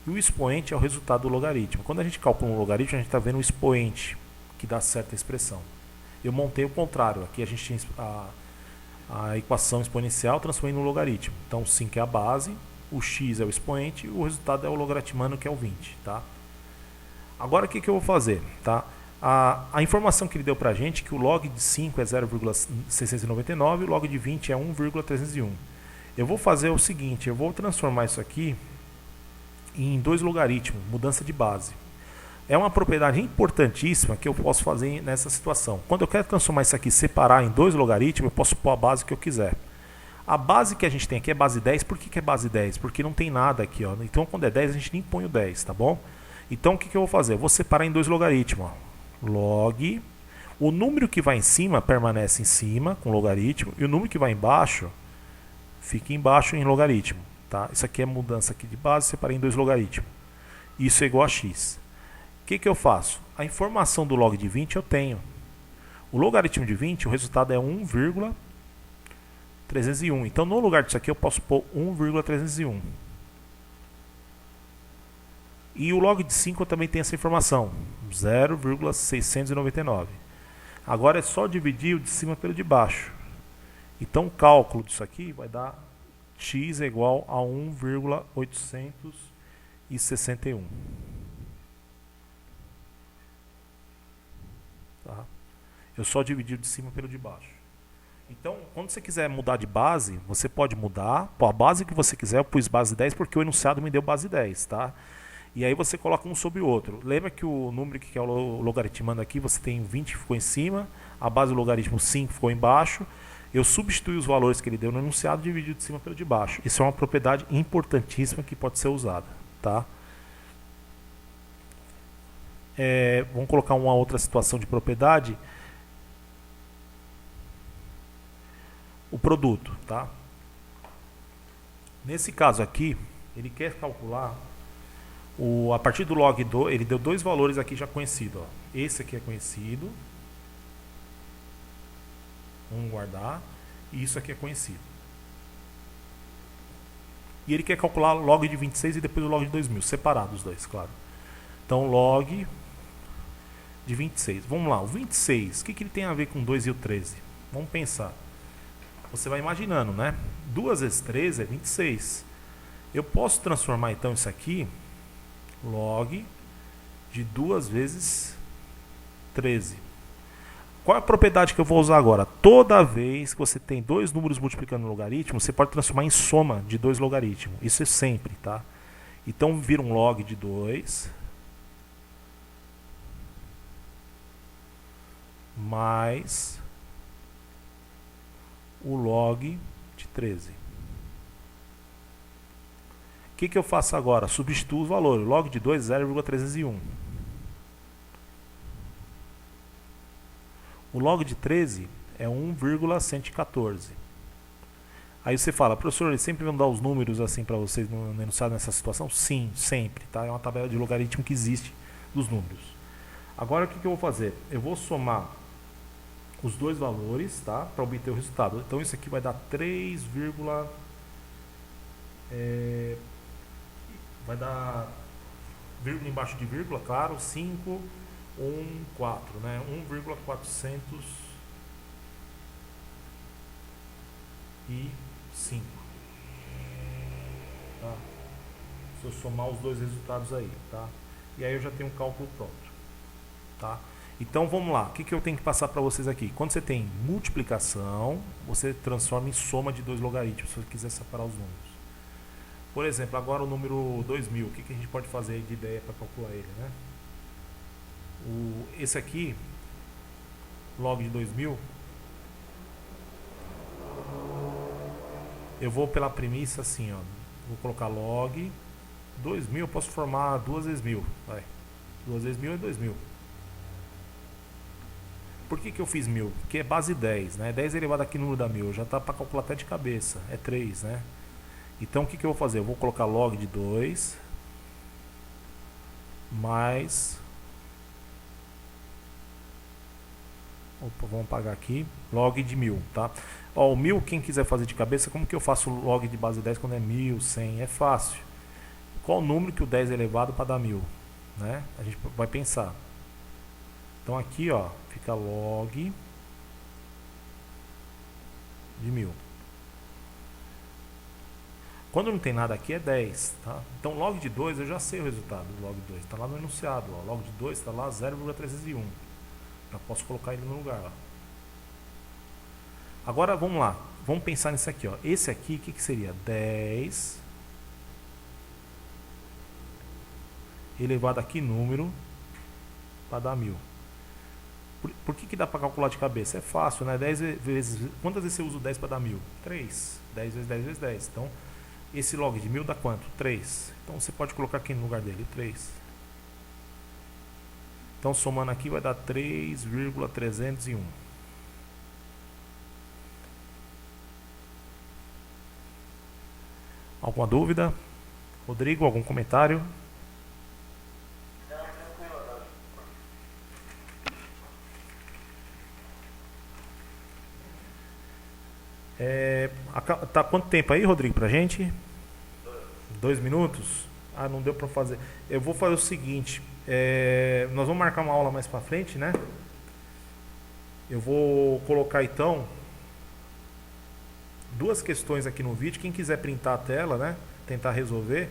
E o expoente é o resultado do logaritmo. Quando a gente calcula um logaritmo, a gente está vendo o expoente, que dá certa expressão. Eu montei o contrário, aqui a gente tinha a equação exponencial, transformei no logaritmo. Então 5 é a base, o x é o expoente e o resultado é o logaritmano, que é o 20. Tá? Agora o que eu vou fazer? Tá? A informação que ele deu para a gente é que o log de 5 é 0,699 e o log de 20 é 1,301. Eu vou fazer o seguinte, eu vou transformar isso aqui em dois logaritmos, mudança de base. É uma propriedade importantíssima que eu posso fazer nessa situação. Quando eu quero transformar isso aqui, separar em dois logaritmos, eu posso pôr a base que eu quiser. A base que a gente tem aqui é base 10. Por que é base 10? Porque não tem nada aqui. Ó. Então, quando é 10, a gente nem põe o 10, tá bom? Então, o que eu vou fazer? Eu vou separar em dois logaritmos. Ó. Log. O número que vai em cima permanece em cima, com logaritmo. E o número que vai embaixo, fica embaixo em logaritmo. Tá? Isso aqui é mudança aqui de base, separei em dois logaritmos. Isso é igual a x. O que eu faço? A informação do log de 20 eu tenho. O logaritmo de 20, o resultado é 1,301. Então, no lugar disso aqui, eu posso pôr 1,301. E o log de 5 eu também tenho essa informação, 0,699. Agora é só dividir o de cima pelo de baixo. Então, o cálculo disso aqui vai dar x é igual a 1,861. Tá? Eu só dividi o de cima pelo de baixo. Então, quando você quiser mudar de base, você pode mudar. Pô, a base que você quiser, eu pus base 10 porque o enunciado me deu base 10, tá? E aí você coloca um sobre o outro. Lembra que o número que é o logaritmando aqui, você tem 20 que ficou em cima, a base do logaritmo 5 ficou embaixo. Eu substituí os valores que ele deu no enunciado e dividi de cima pelo de baixo. Isso é uma propriedade importantíssima que pode ser usada, tá? Vamos colocar uma outra situação de propriedade. O produto, tá? Nesse caso aqui, ele quer calcular a partir do log 2, ele deu dois valores aqui já conhecidos. Esse aqui é conhecido. Vamos guardar. E isso aqui é conhecido. E ele quer calcular log de 26 e depois o log de 2000. Separados os dois, claro. Então, log de 26. Vamos lá, o 26. O que ele tem a ver com 2 e o 13? Vamos pensar. Você vai imaginando, né? 2 vezes 13 é 26. Eu posso transformar então isso aqui log de 2 vezes 13. Qual é a propriedade que eu vou usar agora? Toda vez que você tem dois números multiplicando no logaritmo, você pode transformar em soma de dois logaritmos. Isso é sempre, tá? Então vira um log de 2 mais o log de 13. O que eu faço agora? Substituo os valores. Log de 2 é 0,301. O log de 13 é 1,114. Aí você fala, professor, eles sempre vão dar os números assim para vocês no enunciado nessa situação? Sim, sempre. Tá? É uma tabela de logaritmo que existe dos números. Agora o que eu vou fazer? Eu vou somar os dois valores, tá? Para obter o resultado. Então isso aqui vai dar 3, vai dar vírgula embaixo de vírgula, claro, 5, 1, 4, né? 1,405. Tá? Se eu somar os dois resultados aí, tá? E aí eu já tenho um cálculo pronto, tá? Então vamos lá, o que eu tenho que passar para vocês aqui? Quando você tem multiplicação, você transforma em soma de dois logaritmos, se você quiser separar os números. Por exemplo, agora o número 2000, o que a gente pode fazer aí de ideia para calcular ele, né? Esse aqui, log de 2000, eu vou pela premissa assim, ó, vou colocar log 2000, eu posso formar 2 vezes 1000, vai. 2 vezes 1000 é 2000. Por que eu fiz 1000? Porque é base 10, né? 10 elevado aqui no número da 1000, já está para calcular até de cabeça, é 3, né? Então o que eu vou fazer? Eu vou colocar log de 2 mais... Opa, vamos apagar aqui. Log de 1000, tá? Ó, o 1000, quem quiser fazer de cabeça, como que eu faço log de base 10 quando é 1000, 100? É fácil. Qual o número que o 10 é elevado para dar 1000? Né? A gente vai pensar. Então aqui, ó, fica log de 1000. Quando não tem nada aqui é 10, tá? Então log de 2 eu já sei o resultado do log de 2, está lá no enunciado, ó. Log de 2 está lá 0,301. Já posso colocar ele no lugar, ó. Agora vamos lá, vamos pensar nisso aqui, ó. Esse aqui, o que seria? 10 elevado aqui número para dar 1000. Por que dá para calcular de cabeça? É fácil, né? 10 vezes, quantas vezes você usa o 10 para dar 1000? 3. 10 vezes 10 vezes 10. Então, esse log de 1000 dá quanto? 3. Então, você pode colocar aqui no lugar dele, 3. Então, somando aqui vai dar 3,301. Alguma dúvida? Rodrigo, algum comentário? Tá quanto tempo aí, Rodrigo, pra gente? 2 minutos? Ah, não deu pra fazer. Eu vou fazer o seguinte, nós vamos marcar uma aula mais pra frente, né? Eu vou colocar então duas questões aqui no vídeo. Quem quiser printar a tela, né? Tentar resolver.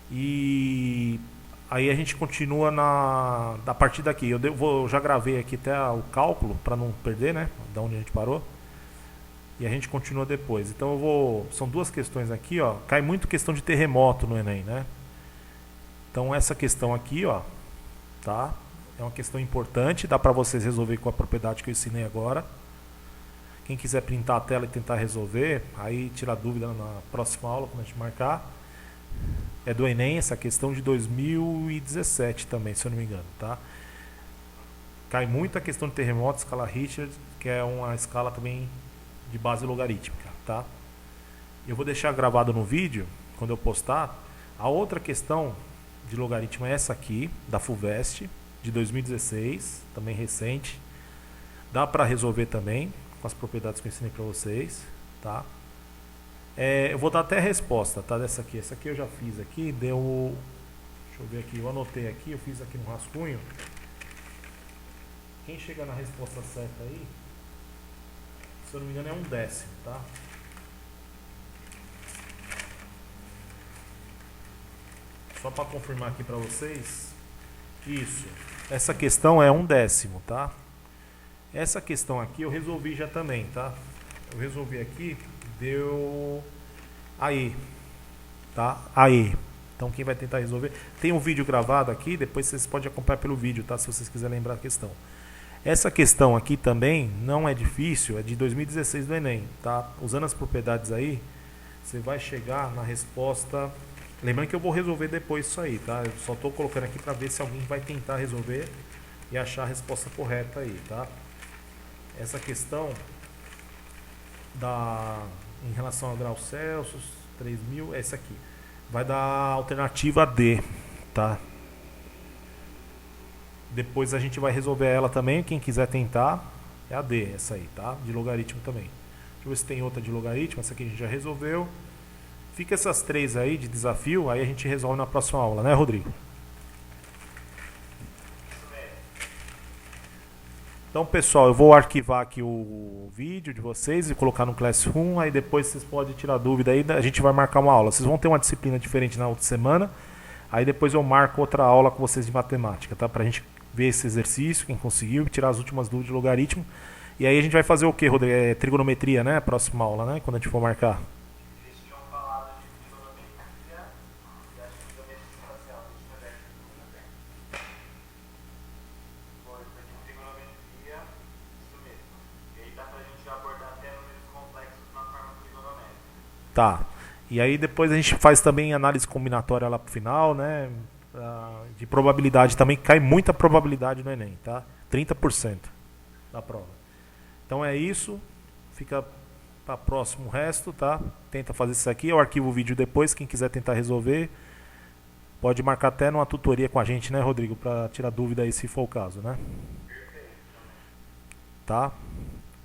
E aí a gente continua a partir daqui. Eu já gravei aqui até o cálculo para não perder, né? Da onde a gente parou. e a gente continua depois. Então eu vou, são duas questões aqui, ó. Cai muito questão de terremoto no Enem, né? Então essa questão aqui, ó, tá? É uma questão importante, dá para vocês resolver com a propriedade que eu ensinei agora. Quem quiser printar a tela e tentar resolver, aí tira dúvida na próxima aula, quando a gente marcar. É do Enem, essa questão de 2017 também, se eu não me engano, tá? Cai muito a questão de terremoto, escala Richter, que é uma escala também de base logarítmica, tá? Eu vou deixar gravado no vídeo, quando eu postar. A outra questão de logaritmo é essa aqui, da FUVEST, de 2016, também recente. Dá para resolver também, com as propriedades que eu ensinei para vocês, tá? Eu vou dar até a resposta, tá? Dessa aqui. Essa aqui eu já fiz aqui, deu... Deixa eu ver aqui, eu anotei aqui, eu fiz aqui no rascunho. Quem chega na resposta certa aí, se eu não me engano, é 1/10, tá? Só para confirmar aqui para vocês. Isso. Essa questão é 1/10, tá? Essa questão aqui eu resolvi já também, tá? Eu resolvi aqui, deu aí, tá? Aí. Então quem vai tentar resolver, tem um vídeo gravado aqui, depois vocês podem acompanhar pelo vídeo, tá? Se vocês quiserem lembrar a questão. Essa questão aqui também não é difícil, é de 2016 do Enem, tá? Usando as propriedades aí, você vai chegar na resposta. Lembrando que eu vou resolver depois isso aí, tá? Eu só estou colocando aqui para ver se alguém vai tentar resolver e achar a resposta correta aí, tá? Essa questão em relação a graus Celsius, 3000, é essa aqui. Vai dar a alternativa D, tá? Depois a gente vai resolver ela também, quem quiser tentar, é a D, essa aí, tá? De logaritmo também. Deixa eu ver se tem outra de logaritmo, essa aqui a gente já resolveu. Fica essas três aí de desafio, aí a gente resolve na próxima aula, né, Rodrigo? Então, pessoal, eu vou arquivar aqui o vídeo de vocês e colocar no Classroom, aí depois vocês podem tirar dúvida aí, a gente vai marcar uma aula. Vocês vão ter uma disciplina diferente na outra semana, aí depois eu marco outra aula com vocês de matemática, tá? Pra gente ver esse exercício, quem conseguiu, e tirar as últimas dúvidas de logaritmo. E aí a gente vai fazer o que, Rodrigo? Trigonometria, né? Próxima aula, né? Quando a gente for marcar. Eles tinham falado de trigonometria e acho que geometria espacial. Deixa eu ver aqui. Foi de trigonometria, isso mesmo. E aí dá pra gente abordar até números complexos na forma trigonométrica. Tá. E aí depois a gente faz também análise combinatória lá pro final, né? De probabilidade também, cai muita probabilidade no Enem, tá? 30% da prova. Então é isso. Fica para próximo o resto, tá? Tenta fazer isso aqui, eu arquivo o vídeo depois, quem quiser tentar resolver, pode marcar até numa tutoria com a gente, né, Rodrigo? Para tirar dúvida aí se for o caso, né? Tá?